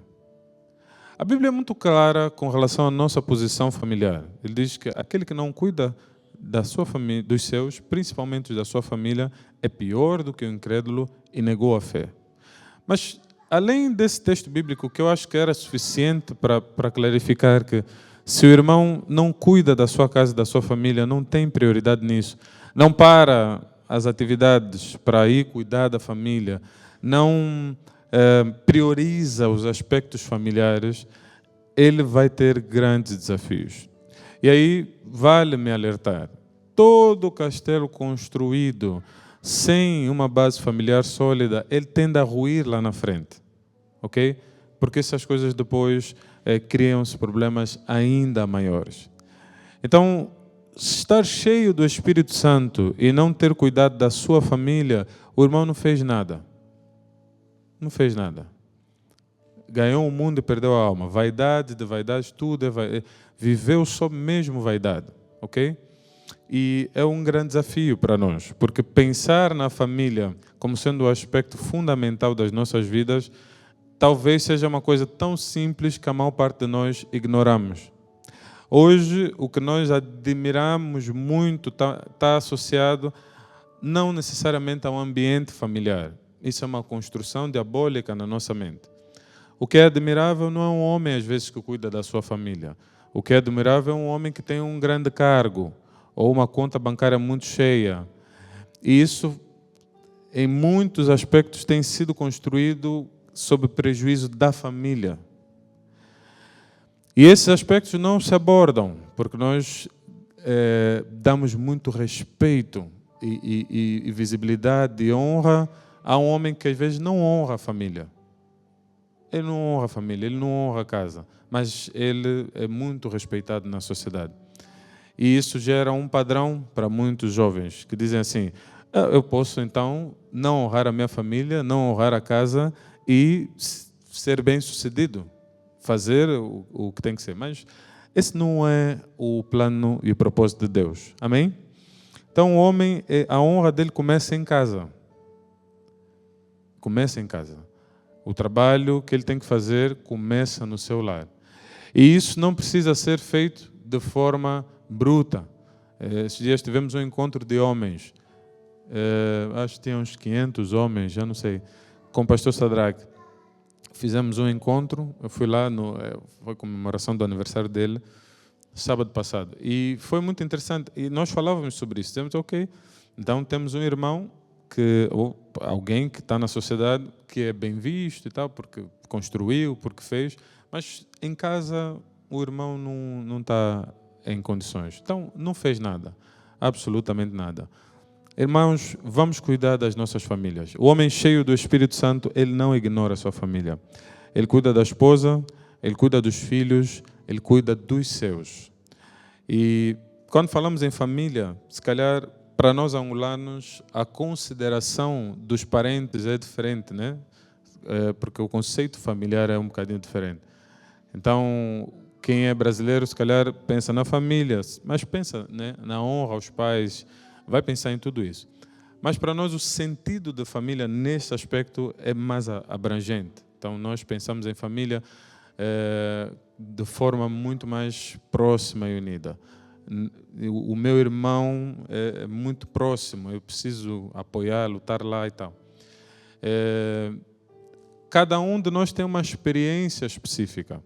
A Bíblia é muito clara com relação à nossa posição familiar. Ele diz que aquele que não cuida da sua família, dos seus, principalmente da sua família, é pior do que o incrédulo e negou a fé. Mas, além desse texto bíblico, que eu acho que era suficiente para clarificar que se o irmão não cuida da sua casa, da sua família, não tem prioridade nisso, não para as atividades para ir cuidar da família, não prioriza os aspectos familiares, ele vai ter grandes desafios. E aí, vale-me alertar, todo castelo construído sem uma base familiar sólida, ele tende a ruir lá na frente. Ok? Porque essas coisas depois criam-se problemas ainda maiores. Então, estar cheio do Espírito Santo e não ter cuidado da sua família, o irmão não fez nada. Não fez nada. Ganhou o mundo e perdeu a alma. Vaidade de vaidade, tudo é vaidade. Viveu só mesmo vaidade. Ok? E é um grande desafio para nós, porque pensar na família como sendo o aspecto fundamental das nossas vidas talvez seja uma coisa tão simples que a maior parte de nós ignoramos. Hoje, o que nós admiramos muito está associado não necessariamente a um ambiente familiar. Isso é uma construção diabólica na nossa mente. O que é admirável não é um homem, às vezes, que cuida da sua família. O que é admirável é um homem que tem um grande cargo ou uma conta bancária muito cheia. E isso, em muitos aspectos, tem sido construído sob prejuízo da família. E esses aspectos não se abordam, porque nós damos muito respeito e visibilidade e honra a um homem que às vezes não honra a família. Ele não honra a família, ele não honra a casa, mas ele é muito respeitado na sociedade. E isso gera um padrão para muitos jovens que dizem assim: eu posso então não honrar a minha família, não honrar a casa e ser bem-sucedido, fazer o que tem que ser. Mas esse não é o plano e o propósito de Deus. Amém? Então o homem, a honra dele começa em casa. Começa em casa. O trabalho que ele tem que fazer começa no seu lar. E isso não precisa ser feito de forma bruta. Esses dias tivemos um encontro de homens. Acho que tinha uns 500 homens, já não sei, com o pastor Sadraque. Fizemos um encontro, eu fui lá, foi comemoração do aniversário dele, sábado passado. E foi muito interessante. E nós falávamos sobre isso. Dizemos, ok, então temos um irmão, ou alguém que está na sociedade, que é bem visto e tal, porque construiu, porque fez, mas em casa o irmão não está em condições. Então não fez nada, absolutamente nada. Irmãos, vamos cuidar das nossas famílias. O homem cheio do Espírito Santo, ele não ignora a sua família. Ele cuida da esposa, ele cuida dos filhos, ele cuida dos seus. E quando falamos em família, se calhar para nós angolanos, a consideração dos parentes é diferente, né? Porque o conceito familiar é um bocadinho diferente. Então, quem é brasileiro, se calhar, pensa na família, mas pensa, né, na honra aos pais, vai pensar em tudo isso. Mas para nós o sentido da família nesse aspecto é mais abrangente. Então nós pensamos em família de forma muito mais próxima e unida. O meu irmão é muito próximo, eu preciso apoiá-lo, estar lá e tal. Cada um de nós tem uma experiência específica.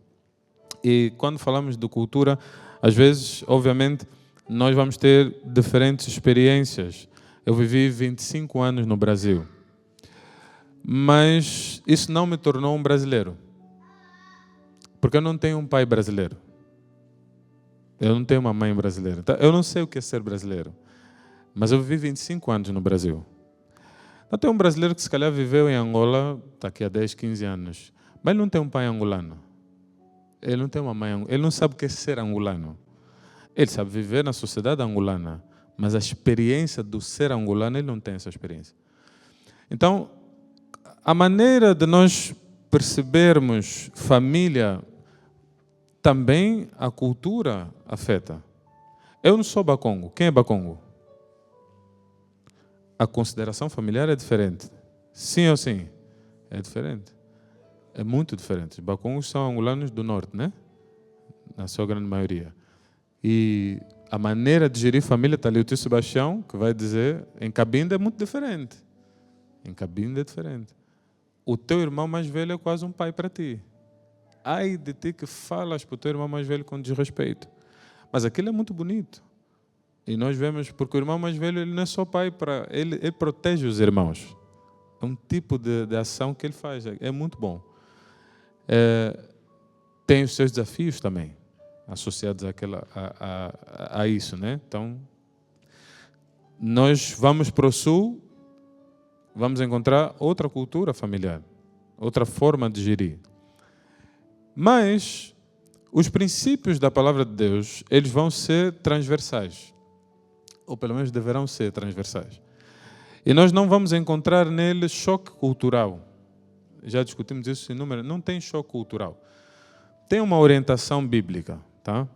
E quando falamos de cultura, às vezes, obviamente, nós vamos ter diferentes experiências. Eu vivi 25 anos no Brasil, mas isso não me tornou um brasileiro, porque eu não tenho um pai brasileiro, eu não tenho uma mãe brasileira. Eu não sei o que é ser brasileiro, mas eu vivi 25 anos no Brasil. Não tem um brasileiro que se calhar viveu em Angola daqui a 10, 15 anos, mas ele não tem um pai angolano, ele não tem uma mãe, ele não sabe o que é ser angolano. Ele sabe viver na sociedade angolana, mas a experiência do ser angolano, ele não tem essa experiência. Então, a maneira de nós percebermos família, também a cultura afeta. Eu não sou bacongo. Quem é bacongo? A consideração familiar é diferente. Sim ou sim? É diferente. É muito diferente. Os bacongos são angolanos do norte, né? Na sua grande maioria. E a maneira de gerir família, está ali o tio Sebastião, que vai dizer, em Cabinda é muito diferente. Em Cabinda é diferente. O teu irmão mais velho é quase um pai para ti. Ai de ti que falas para o teu irmão mais velho com desrespeito. Mas aquilo é muito bonito. E nós vemos, porque o irmão mais velho ele não é só pai, ele protege os irmãos. É um tipo de ação que ele faz, é muito bom. Tem os seus desafios também, associados a isso, né? Então, nós vamos para o sul, vamos encontrar outra cultura familiar, outra forma de gerir. Mas os princípios da palavra de Deus, eles vão ser transversais, ou pelo menos deverão ser transversais. E nós não vamos encontrar nele choque cultural. Já discutimos isso inúmeras, não tem choque cultural. Tem uma orientação bíblica, tá?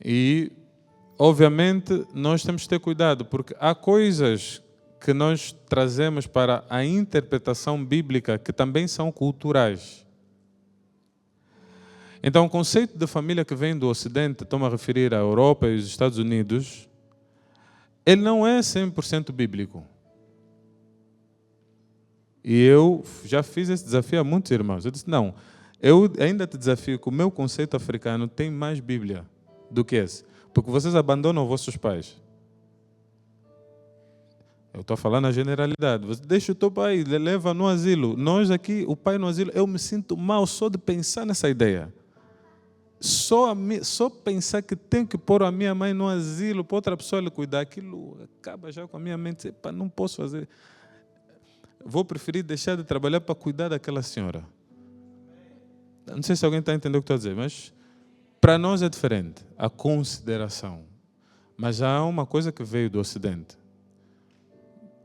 E, obviamente, nós temos que ter cuidado, porque há coisas que nós trazemos para a interpretação bíblica que também são culturais. Então, o conceito de família que vem do Ocidente, estou-me a referir à Europa e aos Estados Unidos, ele não é 100% bíblico. E eu já fiz esse desafio a muitos irmãos. Eu disse, não, eu ainda te desafio que o meu conceito africano tem mais Bíblia do que esse. Porque vocês abandonam vossos pais. Eu estou falando a generalidade. Você deixa o teu pai, leva no asilo. Nós aqui, o pai no asilo, eu me sinto mal só de pensar nessa ideia. Só pensar que tenho que pôr a minha mãe no asilo para outra pessoa lhe cuidar, aquilo acaba já com a minha mente. Epa, não posso fazer. Vou preferir deixar de trabalhar para cuidar daquela senhora. Não sei se alguém está entendendo o que estou a dizer, mas para nós é diferente. A consideração. Mas já há uma coisa que veio do Ocidente.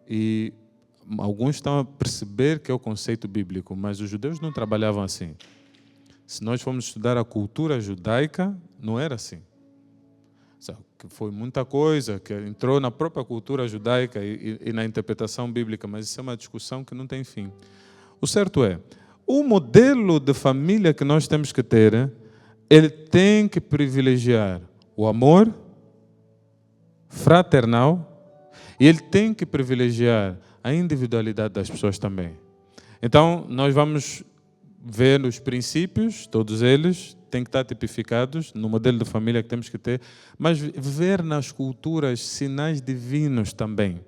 E alguns estão a perceber que é o conceito bíblico, mas os judeus não trabalhavam assim. Se nós formos estudar a cultura judaica, não era assim. Que foi muita coisa que entrou na própria cultura judaica e na interpretação bíblica, mas isso é uma discussão que não tem fim. O certo é, o modelo de família que nós temos que ter, ele tem que privilegiar o amor fraternal e ele tem que privilegiar a individualidade das pessoas também. Então, nós vamos ver os princípios, todos eles têm que estar tipificados no modelo de família que temos que ter, mas ver nas culturas sinais divinos também,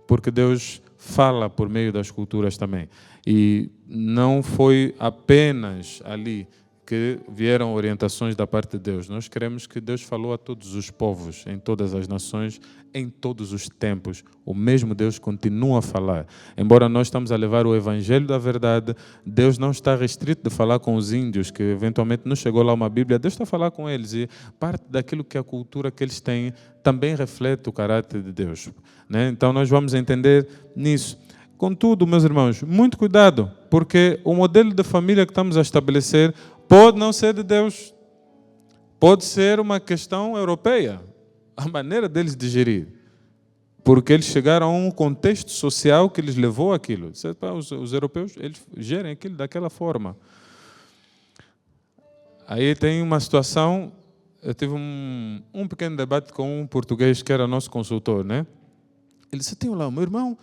porque Deus fala por meio das culturas também. E não foi apenas ali que vieram orientações da parte de Deus. Nós queremos que Deus falou a todos os povos, em todas as nações, em todos os tempos. O mesmo Deus continua a falar. Embora nós estamos a levar o evangelho da verdade, Deus não está restrito de falar com os índios, que eventualmente não chegou lá uma Bíblia. Deus está a falar com eles e parte daquilo que a cultura que eles têm também reflete o caráter de Deus, né? Então nós vamos entender nisso. Contudo, meus irmãos, muito cuidado, porque o modelo de família que estamos a estabelecer pode não ser de Deus, pode ser uma questão europeia, a maneira deles digerir, porque eles chegaram a um contexto social que lhes levou àquilo. Os europeus, eles gerem aquilo daquela forma. Aí tem uma situação, eu tive um pequeno debate com um português que era nosso consultor, né? Ele disse, tem lá o meu irmão,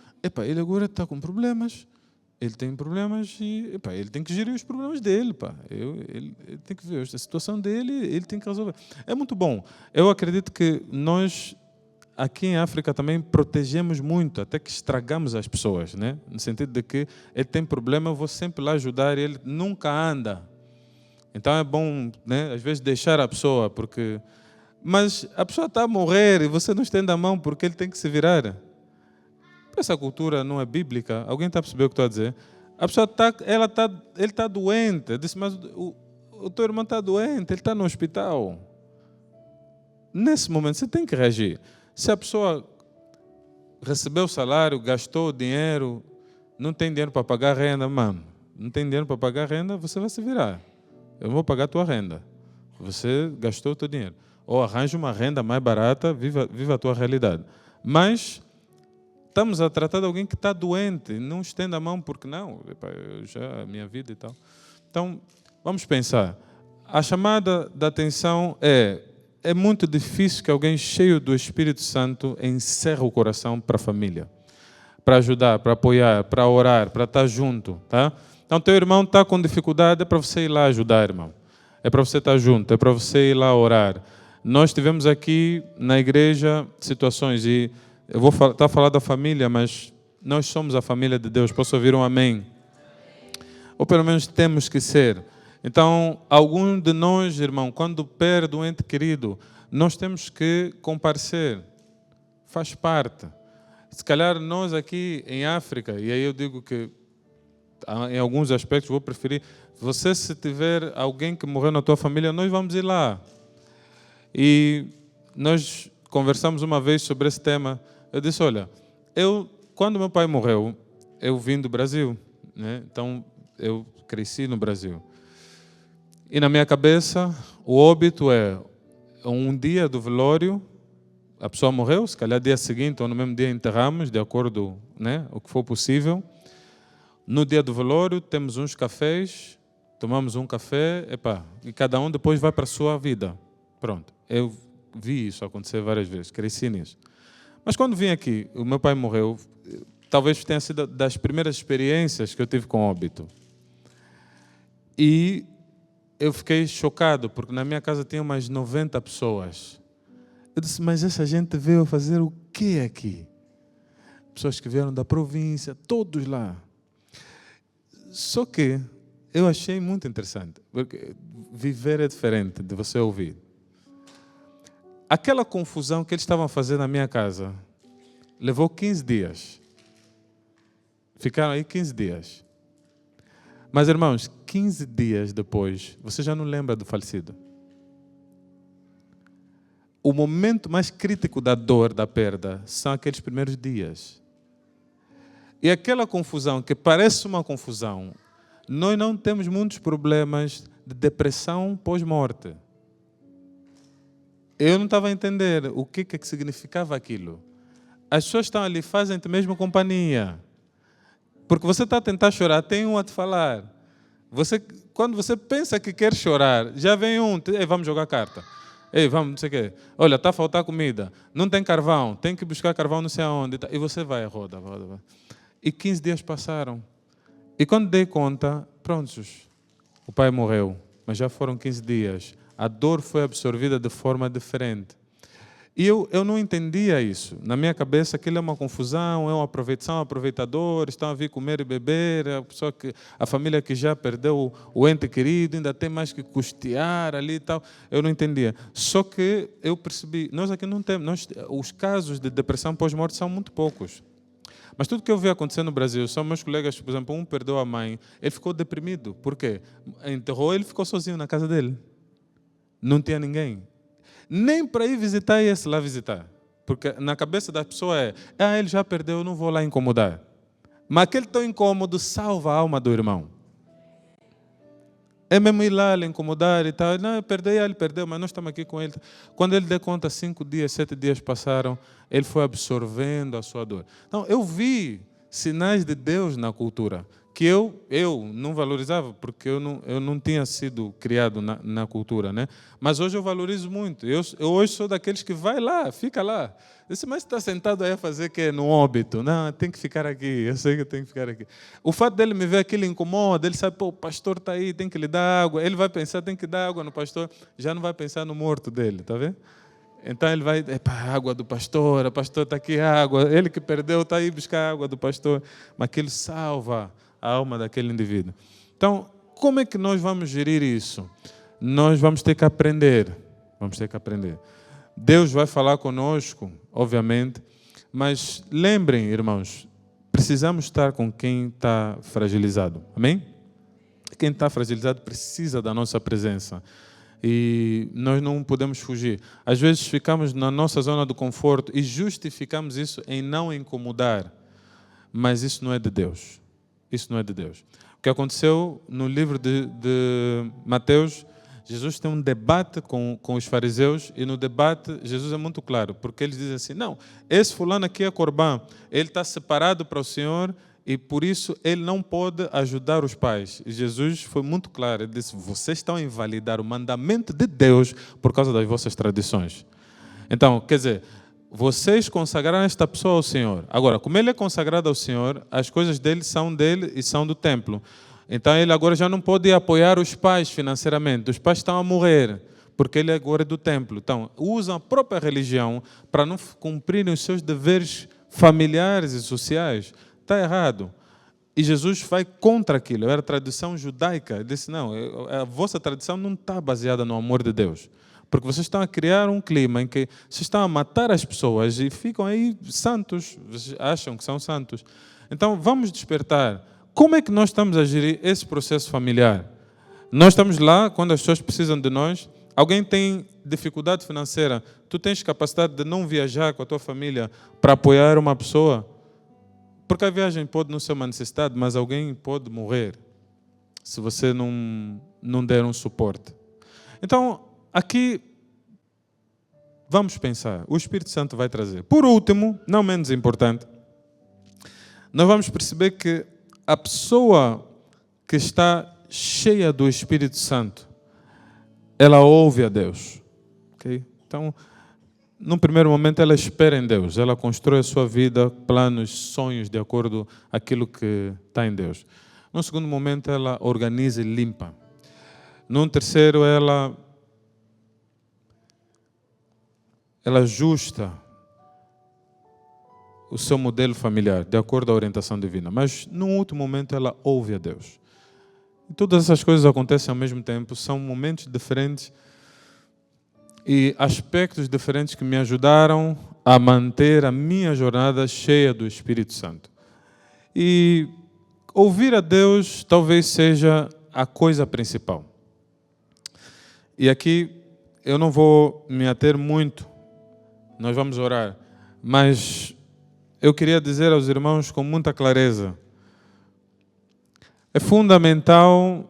ele agora está com problemas, ele tem problemas e ele tem que gerir os problemas dele. Ele tem que ver a situação dele, ele tem que resolver. É muito bom. Eu acredito que nós, aqui em África, também protegemos muito, até que estragamos as pessoas, né? No sentido de que ele tem problema, eu vou sempre lá ajudar, ele nunca anda. Então é bom, né, às vezes, deixar a pessoa, porque... Mas a pessoa está a morrer e você não estende a mão porque ele tem que se virar. Essa cultura não é bíblica. Alguém está a perceber o que estou a dizer? A pessoa ele está doente. Eu disse, mas o teu irmão está doente, ele está no hospital. Nesse momento você tem que reagir. Se a pessoa recebeu o salário, gastou o dinheiro, não tem dinheiro para pagar a renda, mano, não tem dinheiro para pagar a renda, você vai se virar. Eu não vou pagar a tua renda. Você gastou o teu dinheiro. Ou arranja uma renda mais barata, viva a tua realidade. Mas estamos a tratar de alguém que está doente, não estenda a mão, porque não, já a minha vida e tal. Então, vamos pensar. A chamada da atenção é muito difícil que alguém cheio do Espírito Santo encerre o coração para a família, para ajudar, para apoiar, para orar, para estar junto, tá? Então, teu irmão está com dificuldade, é para você ir lá ajudar, irmão. É para você estar junto, é para você ir lá orar. Nós tivemos aqui na igreja situações, e eu vou estar a falar da família, mas nós somos a família de Deus. Posso ouvir um amém? Ou pelo menos temos que ser. Então, algum de nós, irmão, quando perde um ente querido, nós temos que comparecer. Faz parte. Se calhar nós aqui em África, e aí eu digo que em alguns aspectos vou preferir, você se tiver alguém que morreu na tua família, nós vamos ir lá. E nós conversamos uma vez sobre esse tema. Eu disse, olha, quando meu pai morreu, eu vim do Brasil, né? Então eu cresci no Brasil. E na minha cabeça, o óbito é um dia do velório, a pessoa morreu, se calhar dia seguinte ou no mesmo dia enterramos, de acordo, né, o que for possível. No dia do velório temos uns cafés, tomamos um café, e cada um depois vai para a sua vida. Pronto, eu vi isso acontecer várias vezes, cresci nisso. Mas quando vim aqui, o meu pai morreu, talvez tenha sido das primeiras experiências que eu tive com óbito. E eu fiquei chocado, porque na minha casa tinha umas 90 pessoas. Eu disse, mas essa gente veio fazer o quê aqui? Pessoas que vieram da província, todos lá. Só que eu achei muito interessante, porque viver é diferente de você ouvir. Aquela confusão que eles estavam fazendo na minha casa levou 15 dias. Ficaram aí 15 dias. Mas, irmãos, 15 dias depois, você já não lembra do falecido. O momento mais crítico da dor, da perda, são aqueles primeiros dias. E aquela confusão, que parece uma confusão, nós não temos muitos problemas de depressão pós-morte. Eu não estava a entender o que significava aquilo. As pessoas estão ali, fazem-te mesmo companhia. Porque você está a tentar chorar, tem um a te falar. Quando você pensa que quer chorar, já vem um, ei, vamos jogar carta. Ei, vamos, não sei o quê. Olha, está a faltar comida. Não tem carvão, tem que buscar carvão não sei aonde. E você vai, roda. E 15 dias passaram. E quando dei conta, prontos, o pai morreu. Mas já foram 15 dias. A dor foi absorvida de forma diferente. E eu não entendia isso. Na minha cabeça, aquilo é uma confusão, é uma aproveitação, aproveitadores, estão a vir comer e beber, a família que já perdeu o ente querido, ainda tem mais que custear ali e tal. Eu não entendia. Só que eu percebi, nós aqui não temos, os casos de depressão pós-morte são muito poucos. Mas tudo que eu vi acontecer no Brasil, são meus colegas, por exemplo, um perdeu a mãe, ele ficou deprimido. Por quê? Enterrou, ele ficou sozinho na casa dele. Não tinha ninguém. Nem para ir visitar, ia-se lá visitar. Porque na cabeça da pessoa ele já perdeu, eu não vou lá incomodar. Mas aquele tão incômodo salva a alma do irmão. É mesmo ir lá, lhe incomodar e tal. Não, ele perdeu, mas nós estamos aqui com ele. Quando ele deu conta, 5 dias, 7 dias passaram, ele foi absorvendo a sua dor. Então, eu vi sinais de Deus na cultura, que eu não valorizava, porque eu não tinha sido criado na cultura, né? Mas hoje eu valorizo muito. Eu hoje sou daqueles que vai lá, fica lá. Eu disse, mas está sentado aí a fazer que no óbito? Não, tem que ficar aqui, eu sei que tem que ficar aqui. O fato dele me ver aquilo incomoda, ele sabe, o pastor está aí, tem que lhe dar água. Ele vai pensar, tem que dar água no pastor, já não vai pensar no morto dele, está vendo? Então ele vai, água do pastor, o pastor está aqui, água. Ele que perdeu está aí buscar a água do pastor. Mas aquilo salva a alma daquele indivíduo. Então, como é que nós vamos gerir isso? Nós vamos ter que aprender. Deus vai falar conosco, obviamente, mas lembrem, irmãos, precisamos estar com quem está fragilizado. Amém? Quem está fragilizado precisa da nossa presença. E nós não podemos fugir. Às vezes ficamos na nossa zona do conforto e justificamos isso em não incomodar. Mas isso não é de Deus. Isso não é de Deus. O que aconteceu no livro de Mateus, Jesus tem um debate com os fariseus e no debate Jesus é muito claro, porque eles dizem assim, não, esse fulano aqui é Corbã, ele está separado para o Senhor e por isso ele não pode ajudar os pais. E Jesus foi muito claro, ele disse, vocês estão a invalidar o mandamento de Deus por causa das vossas tradições. Então, quer dizer, vocês consagraram esta pessoa ao Senhor. Agora, como ele é consagrado ao Senhor, as coisas dele e são do templo. Então, ele agora já não pode apoiar os pais financeiramente. Os pais estão a morrer, porque ele agora é do templo. Então, usam a própria religião para não cumprirem os seus deveres familiares e sociais. Está errado. E Jesus vai contra aquilo. Era a tradição judaica. Ele disse, não, a vossa tradição não está baseada no amor de Deus. Porque vocês estão a criar um clima em que vocês estão a matar as pessoas e ficam aí santos, vocês acham que são santos. Então, vamos despertar. Como é que nós estamos a gerir esse processo familiar? Nós estamos lá quando as pessoas precisam de nós. Alguém tem dificuldade financeira, tu tens capacidade de não viajar com a tua família para apoiar uma pessoa? Porque a viagem pode não ser uma necessidade, mas alguém pode morrer se você não der um suporte. Então, aqui, vamos pensar, o Espírito Santo vai trazer. Por último, não menos importante, nós vamos perceber que a pessoa que está cheia do Espírito Santo, ela ouve a Deus. Okay? Então, num primeiro momento, ela espera em Deus. Ela constrói a sua vida, planos, sonhos, de acordo com aquilo que está em Deus. Num segundo momento, ela organiza e limpa. Num terceiro, ela ajusta o seu modelo familiar, de acordo à orientação divina. Mas, num último momento, ela ouve a Deus. E todas essas coisas acontecem ao mesmo tempo, são momentos diferentes e aspectos diferentes que me ajudaram a manter a minha jornada cheia do Espírito Santo. E ouvir a Deus talvez seja a coisa principal. E aqui eu não vou me ater muito, nós vamos orar, mas eu queria dizer aos irmãos com muita clareza: é fundamental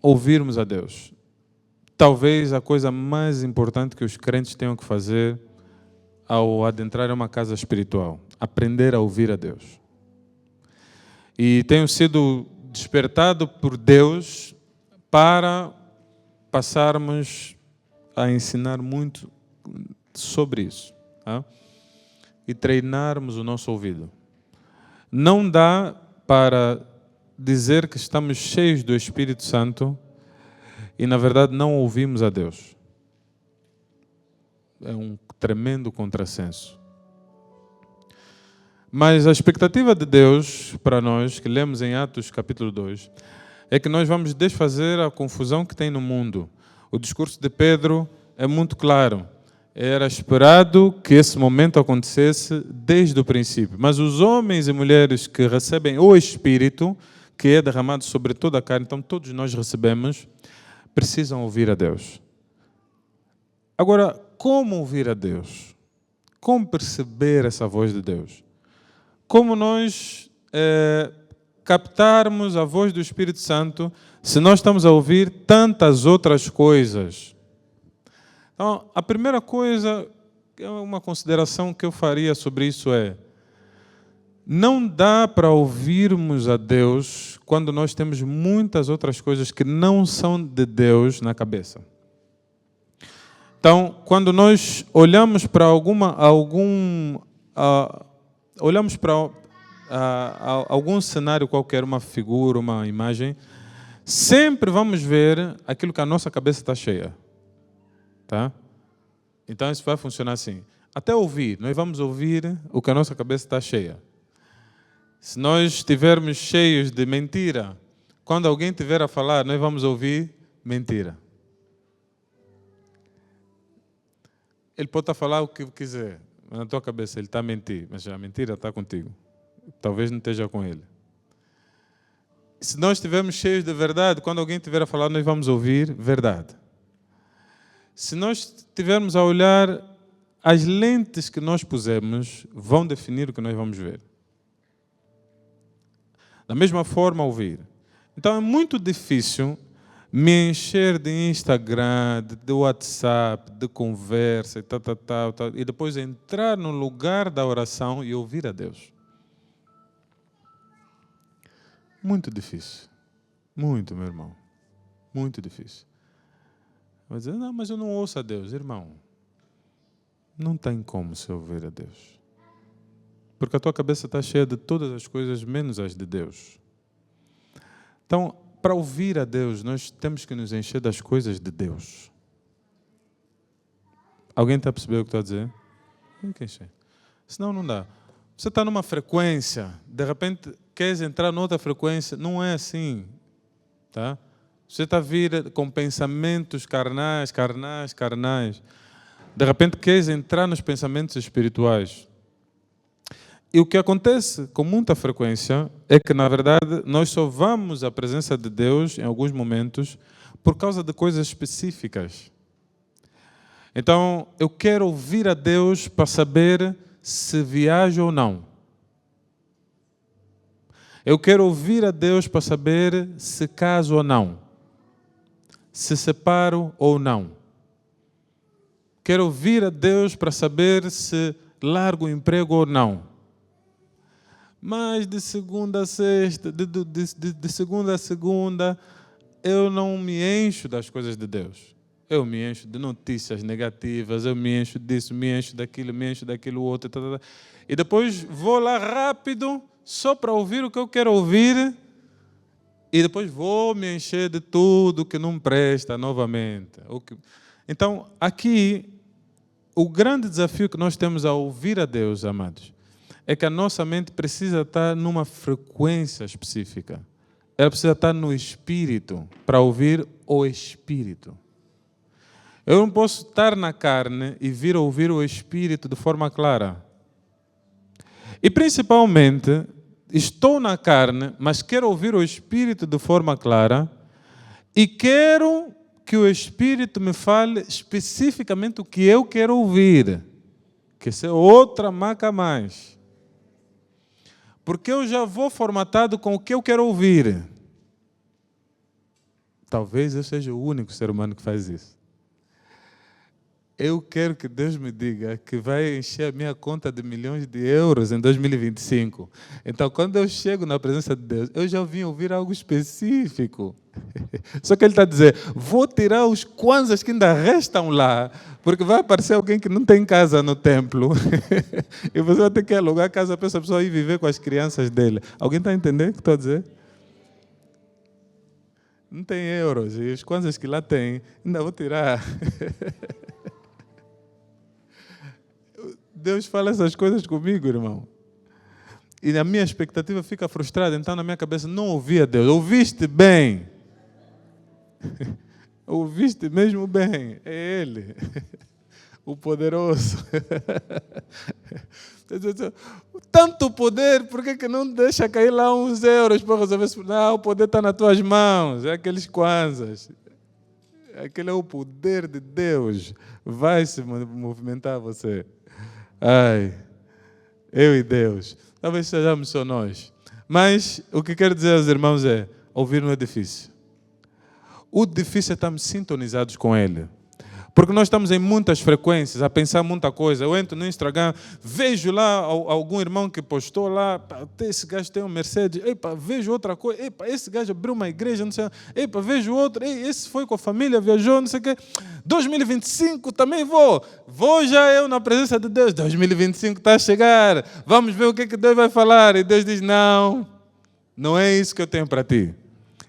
ouvirmos a Deus. Talvez a coisa mais importante que os crentes tenham que fazer ao adentrar em uma casa espiritual, aprender a ouvir a Deus. E tenho sido despertado por Deus para passarmos a ensinar muito sobre isso, tá? E treinarmos o nosso ouvido. Não dá para dizer que estamos cheios do Espírito Santo e, na verdade, não ouvimos a Deus. É um tremendo contrassenso. Mas a expectativa de Deus para nós, que lemos em Atos capítulo 2, é que nós vamos desfazer a confusão que tem no mundo. O discurso de Pedro é muito claro. Era esperado que esse momento acontecesse desde o princípio. Mas os homens e mulheres que recebem o Espírito, que é derramado sobre toda a carne, então todos nós recebemos, precisam ouvir a Deus. Agora, como ouvir a Deus? Como perceber essa voz de Deus? Como nós captarmos a voz do Espírito Santo se nós estamos a ouvir tantas outras coisas? Então, a primeira coisa, uma consideração que eu faria sobre isso é: não dá para ouvirmos a Deus quando nós temos muitas outras coisas que não são de Deus na cabeça. Então, quando nós olhamos para algum cenário qualquer, uma figura, uma imagem, sempre vamos ver aquilo que a nossa cabeça está cheia. Tá? Então isso vai funcionar assim. Até ouvir, nós vamos ouvir o que a nossa cabeça está cheia. Se nós estivermos cheios de mentira, quando alguém estiver a falar, nós vamos ouvir mentira. Ele pode estar a falar o que quiser, mas na tua cabeça ele está a mentir, mas a mentira está contigo. Talvez não esteja com ele. Se nós estivermos cheios de verdade, quando alguém estiver a falar, nós vamos ouvir verdade. Se nós estivermos a olhar, as lentes que nós pusemos vão definir o que nós vamos ver. Da mesma forma, ouvir. Então é muito difícil me encher de Instagram, de WhatsApp, de conversa e tal, e depois entrar no lugar da oração e ouvir a Deus. Muito difícil. Muito, meu irmão. Muito difícil. Vai dizer: não, mas eu não ouço a Deus. Irmão, não tem como se ouvir a Deus. Porque a tua cabeça está cheia de todas as coisas, menos as de Deus. Então, para ouvir a Deus, nós temos que nos encher das coisas de Deus. Alguém está a perceber o que estou a dizer? Tem que encher. Senão não dá. Você está numa frequência, de repente queres entrar noutra frequência, não é assim. Tá? Você está a vir com pensamentos carnais. De repente queres entrar nos pensamentos espirituais. E o que acontece com muita frequência é que, na verdade, nós só vamos à presença de Deus em alguns momentos por causa de coisas específicas. Então, eu quero ouvir a Deus para saber se viajo ou não. Eu quero ouvir a Deus para saber se caso ou não. Se separo ou não. Quero ouvir a Deus para saber se largo o emprego ou não. Mas de segunda a sexta, de segunda a segunda, eu não me encho das coisas de Deus. Eu me encho de notícias negativas, eu me encho disso, me encho daquilo outro. Tá, tá, tá. E depois vou lá rápido, só para ouvir o que eu quero ouvir, e depois vou me encher de tudo que não presta novamente. Então, aqui, o grande desafio que nós temos ao ouvir a Deus, amados, é que a nossa mente precisa estar numa frequência específica. Ela precisa estar no Espírito, para ouvir o Espírito. Eu não posso estar na carne e vir ouvir o Espírito de forma clara. E principalmente, estou na carne, mas quero ouvir o Espírito de forma clara e quero que o Espírito me fale especificamente o que eu quero ouvir. Que isso é outra maca a mais. Porque eu já vou formatado com o que eu quero ouvir. Talvez eu seja o único ser humano que faz isso. Eu quero que Deus me diga que vai encher a minha conta de milhões de euros em 2025. Então, quando eu chego na presença de Deus, eu já vim ouvir algo específico. Só que Ele está a dizer, vou tirar os kwanzas que ainda restam lá, porque vai aparecer alguém que não tem casa no templo. E você vai ter que alugar a casa para essa pessoa ir viver com as crianças dele. Alguém está a entender o que estou a dizer? Não tem euros, e os kwanzas que lá tem, ainda vou tirar. Deus fala essas coisas comigo, irmão. E a minha expectativa fica frustrada. Então, na minha cabeça, não ouvi a Deus. Ouviste bem. Ouviste mesmo bem. É Ele. O poderoso. Tanto poder, por que não deixa cair lá uns euros para resolver isso? Não, o poder está nas tuas mãos. É aqueles kwanzas. Aquele é o poder de Deus. Vai se movimentar você. Ai, eu e Deus. Talvez sejamos só nós. Mas o que quero dizer aos irmãos é, ouvir não é difícil. O difícil é estarmos sintonizados com Ele. Porque nós estamos em muitas frequências, a pensar muita coisa. Eu entro no Instagram, vejo lá algum irmão que postou lá, esse gajo tem um Mercedes, vejo outra coisa, esse gajo abriu uma igreja, não sei, vejo outro, esse foi com a família, viajou, não sei o quê. 2025 também vou já eu na presença de Deus. 2025 está a chegar, vamos ver o que Deus vai falar. E Deus diz, não é isso que eu tenho para ti.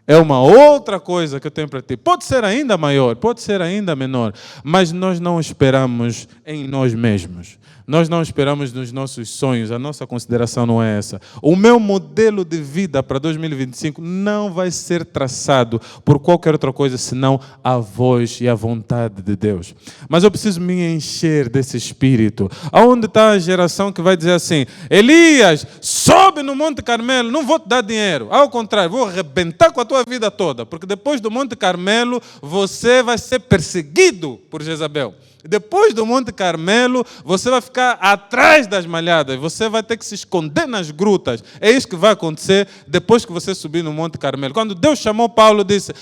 É uma outra coisa que eu tenho para ti. Pode ser ainda maior, pode ser ainda menor, mas nós não esperamos em nós mesmos. Nós não esperamos nos nossos sonhos, a nossa consideração não é essa. O meu modelo de vida para 2025 não vai ser traçado por qualquer outra coisa senão a voz e a vontade de Deus. Mas eu preciso me encher desse espírito. Aonde está a geração que vai dizer assim, Elias, sobe no Monte Carmelo, não vou te dar dinheiro. Ao contrário, vou arrebentar com a tua vida toda, porque depois do Monte Carmelo você vai ser perseguido por Jezabel. Depois do Monte Carmelo, você vai ficar atrás das malhadas, você vai ter que se esconder nas grutas. É isso que vai acontecer depois que você subir no Monte Carmelo. Quando Deus chamou Paulo, disse,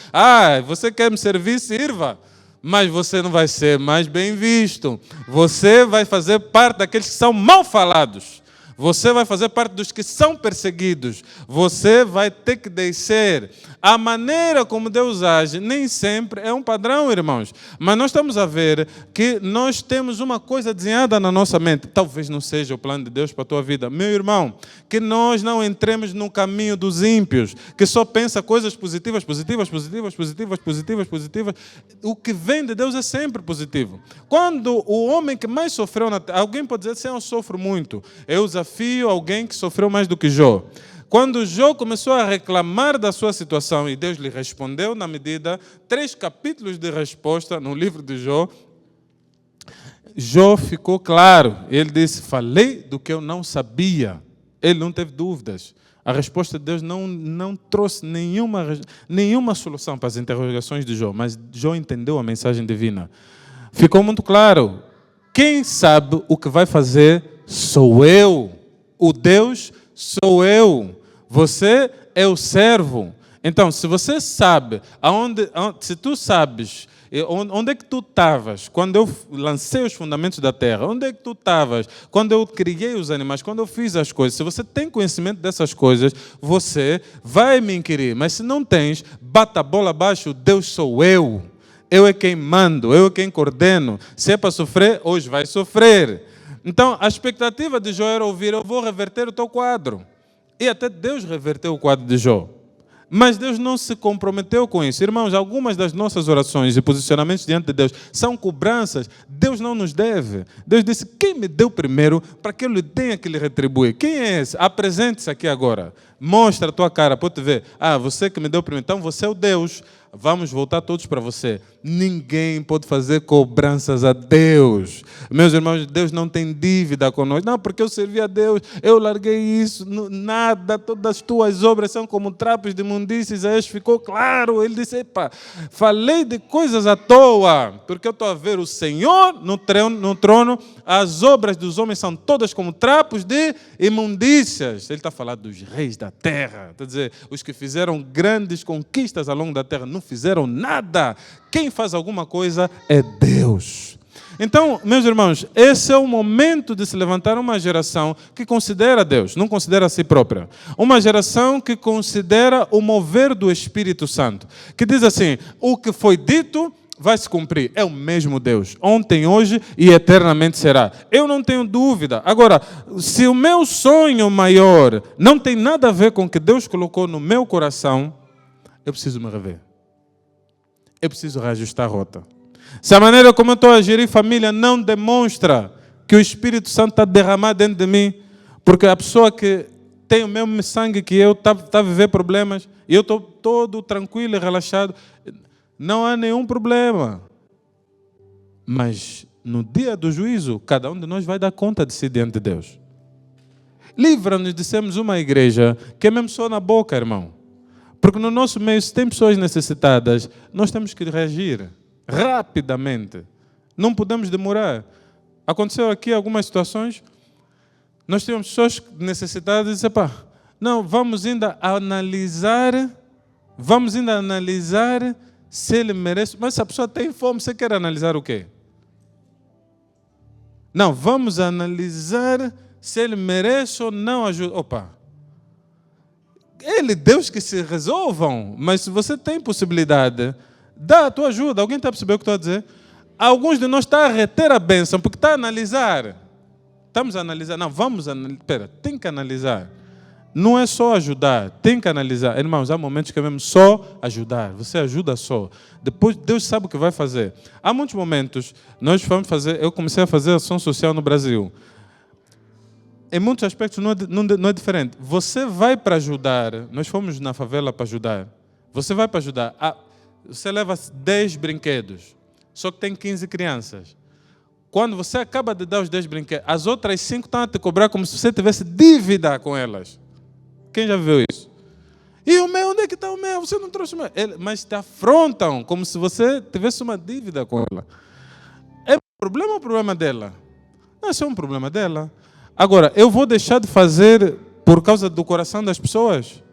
você quer me servir, sirva, mas você não vai ser mais bem visto. Você vai fazer parte daqueles que são mal falados. Você vai fazer parte dos que são perseguidos. Você vai ter que descer. A maneira como Deus age nem sempre é um padrão, irmãos. Mas nós estamos a ver que nós temos uma coisa desenhada na nossa mente. Talvez não seja o plano de Deus para a tua vida. Meu irmão, que nós não entremos no caminho dos ímpios, que só pensa coisas positivas. O que vem de Deus é sempre positivo. Quando o homem que mais sofreu na terra, alguém pode dizer assim, eu sofro muito. Eu desafio alguém que sofreu mais do que Jó. Quando Jó começou a reclamar da sua situação e Deus lhe respondeu na medida, 3 capítulos de resposta no livro de Jó, Jó ficou claro. Ele disse, falei do que eu não sabia. Ele não teve dúvidas. A resposta de Deus não trouxe nenhuma solução para as interrogações de Jó, mas Jó entendeu a mensagem divina. Ficou muito claro. Quem sabe o que vai fazer sou eu. O Deus sou eu. Você é o servo. Então, se você sabe, se tu sabes Onde é que tu estavas quando eu lancei os fundamentos da terra? Onde é que tu estavas quando eu criei os animais, quando eu fiz as coisas? Se você tem conhecimento dessas coisas, você vai me inquirir. Mas se não tens, bata a bola abaixo, Deus sou eu. Eu é quem mando, eu é quem coordeno. Se é para sofrer, hoje vai sofrer. Então, a expectativa de Jó era ouvir: eu vou reverter o teu quadro. E até Deus reverteu o quadro de Jó. Mas Deus não se comprometeu com isso. Irmãos, algumas das nossas orações e posicionamentos diante de Deus são cobranças. Deus não nos deve. Deus disse: quem me deu primeiro, para que eu lhe tenha que lhe retribuir? Quem é esse? Apresente-se aqui agora. Mostra a tua cara, para eu te ver. Você que me deu primeiro. Então você é o Deus. Vamos voltar todos para você. Ninguém pode fazer cobranças a Deus. Meus irmãos, Deus não tem dívida conosco. Não, porque eu servi a Deus, eu larguei isso. Nada, todas as tuas obras são como trapos de imundícia. Isaías ficou claro. Ele disse: epa, falei de coisas à toa, porque eu estou a ver o Senhor no trono. As obras dos homens são todas como trapos de imundícias. Ele está falando dos reis da terra. Está a dizer, os que fizeram grandes conquistas ao longo da terra não fizeram nada. Quem faz alguma coisa é Deus. Então, meus irmãos, esse é o momento de se levantar uma geração que considera Deus, não considera a si própria. Uma geração que considera o mover do Espírito Santo. Que diz assim: o que foi dito vai se cumprir. É o mesmo Deus, ontem, hoje e eternamente será. Eu não tenho dúvida. Agora, se o meu sonho maior não tem nada a ver com o que Deus colocou no meu coração, eu preciso me rever. Eu preciso reajustar a rota. Se a maneira como eu estou a gerir família não demonstra que o Espírito Santo está derramado dentro de mim, porque a pessoa que tem o mesmo sangue que eu está a viver problemas, e eu estou todo tranquilo e relaxado, não há nenhum problema. Mas no dia do juízo, cada um de nós vai dar conta de si diante de Deus. Livra-nos de sermos uma igreja que é mesmo só na boca, irmão. Porque no nosso meio, se tem pessoas necessitadas, nós temos que reagir rapidamente. Não podemos demorar. Aconteceu aqui algumas situações, nós tínhamos pessoas necessitadas e disse: não, vamos ainda analisar se ele merece. Mas se a pessoa tem fome, você quer analisar o quê? Não, vamos analisar se ele merece ou não ajuda. Deus que se resolvam, mas se você tem possibilidade, dá a tua ajuda. Alguém está a perceber o que estou a dizer? Alguns de nós estão a reter a bênção, porque está a analisar. Estamos a analisar. Não, vamos analisar. Espera, tem que analisar. Não é só ajudar, tem que analisar. Irmãos, há momentos que é mesmo só ajudar. Você ajuda só. Depois Deus sabe o que vai fazer. Há muitos momentos, eu comecei a fazer ação social no Brasil. Em muitos aspectos não é diferente. Você vai para ajudar. Nós fomos na favela para ajudar. Você vai para ajudar. Você leva 10 brinquedos. Só que tem 15 crianças. Quando você acaba de dar os 10 brinquedos, as outras 5 estão a te cobrar como se você tivesse dívida com elas. Quem já viu isso? E o meu, onde é que está o meu? Você não trouxe o meu. Mas te afrontam como se você tivesse uma dívida com ela. É problema ou problema dela? Não é só um problema dela. Agora, eu vou deixar de fazer por causa do coração das pessoas?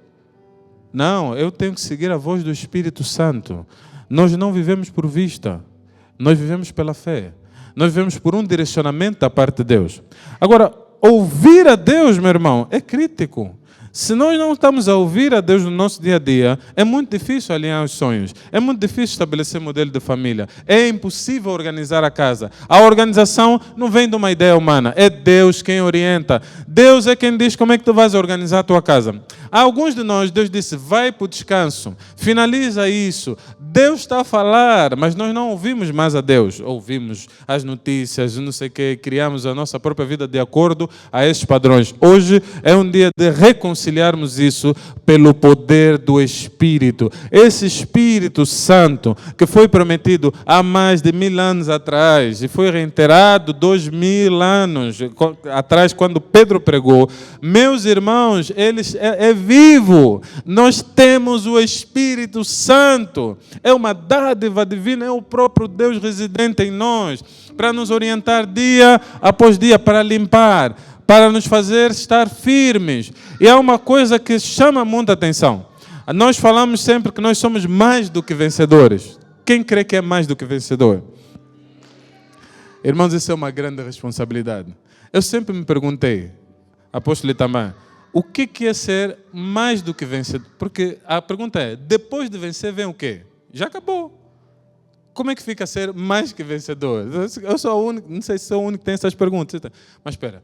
Não, eu tenho que seguir a voz do Espírito Santo. Nós não vivemos por vista, nós vivemos pela fé. Nós vivemos por um direcionamento da parte de Deus. Agora, ouvir a Deus, meu irmão, é crítico. Se nós não estamos a ouvir a Deus no nosso dia a dia, é muito difícil alinhar os sonhos, é muito difícil estabelecer modelo de família, é impossível organizar a casa. A organização não vem de uma ideia humana, é Deus quem orienta. Deus é quem diz como é que tu vais organizar a tua casa. A alguns de nós, Deus disse: vai para o descanso, finaliza isso. Deus está a falar, mas nós não ouvimos mais a Deus. Ouvimos as notícias, não sei o que, criamos a nossa própria vida de acordo a esses padrões. Hoje é um dia de reconciliarmos isso pelo poder do Espírito. Esse Espírito Santo que foi prometido há mais de 1000 anos atrás e foi reiterado 2000 anos atrás quando Pedro pregou. Meus irmãos, ele é vivo. Nós temos o Espírito Santo. É uma dádiva divina, é o próprio Deus residente em nós, para nos orientar dia após dia, para limpar, para nos fazer estar firmes. E há uma coisa que chama muita atenção. Nós falamos sempre que nós somos mais do que vencedores. Quem crê que é mais do que vencedor? Irmãos, isso é uma grande responsabilidade. Eu sempre me perguntei, apóstolo Itamar, o que é ser mais do que vencedor? Porque a pergunta é, depois de vencer vem o quê? Já acabou. Como é que fica ser mais que vencedor? Eu sou o único, não sei se sou o único que tem essas perguntas. Mas espera,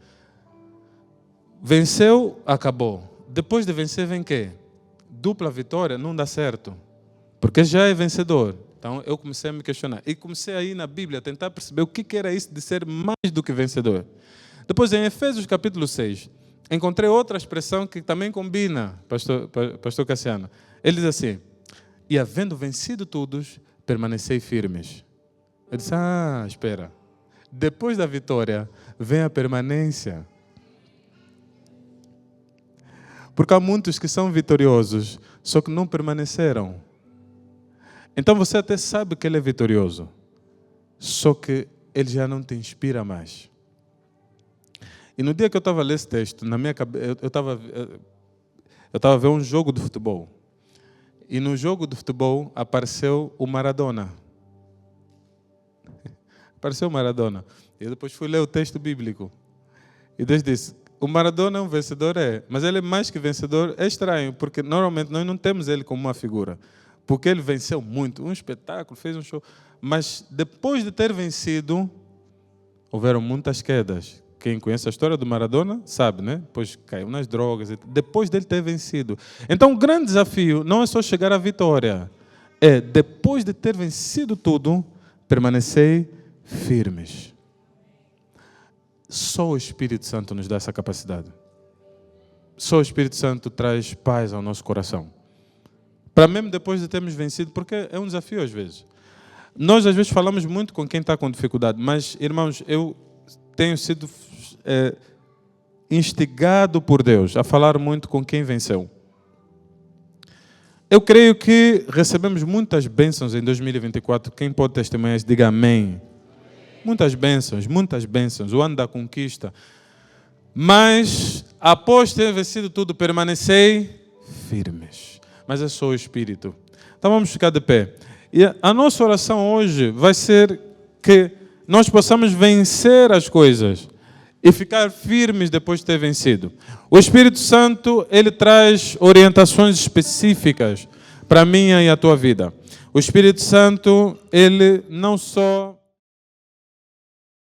venceu, acabou. Depois de vencer vem o quê? Dupla vitória não dá certo, porque já é vencedor. Então eu comecei a me questionar e comecei a ir na Bíblia a tentar perceber o que era isso de ser mais do que vencedor. Depois em Efésios capítulo 6, encontrei outra expressão que também combina, pastor Cassiano. Ele diz assim, e havendo vencido todos, permanecei firmes. Eu disse, espera, depois da vitória vem a permanência. Porque há muitos que são vitoriosos, só que não permaneceram. Então você até sabe que ele é vitorioso, só que ele já não te inspira mais. E no dia que eu estava a ler esse texto, na minha cabeça, eu estava a ver um jogo de futebol. E no jogo de futebol apareceu o Maradona. Apareceu o Maradona. E depois fui ler o texto bíblico. E Deus disse, o Maradona é um vencedor, mas ele é mais que vencedor. É estranho, porque normalmente nós não temos ele como uma figura. Porque ele venceu muito, um espetáculo, fez um show. Mas depois de ter vencido, houveram muitas quedas. Quem conhece a história do Maradona sabe, né? Depois caiu nas drogas, depois dele ter vencido. Então o grande desafio não é só chegar à vitória, é depois de ter vencido tudo, permanecer firmes. Só o Espírito Santo nos dá essa capacidade. Só o Espírito Santo traz paz ao nosso coração. Para mesmo depois de termos vencido, porque é um desafio às vezes. Nós às vezes falamos muito com quem está com dificuldade, mas irmãos, eu tenho sido instigado por Deus a falar muito com quem venceu. Eu creio que recebemos muitas bênçãos em 2024. Quem pode testemunhar, diga amém. Muitas bênçãos, o ano da conquista. Mas, após ter vencido tudo, permanecei firmes. Mas é só o Espírito. Então vamos ficar de pé. E a nossa oração hoje vai ser que nós possamos vencer as coisas e ficar firmes depois de ter vencido. O Espírito Santo, ele traz orientações específicas para a minha e a tua vida. O Espírito Santo, ele não só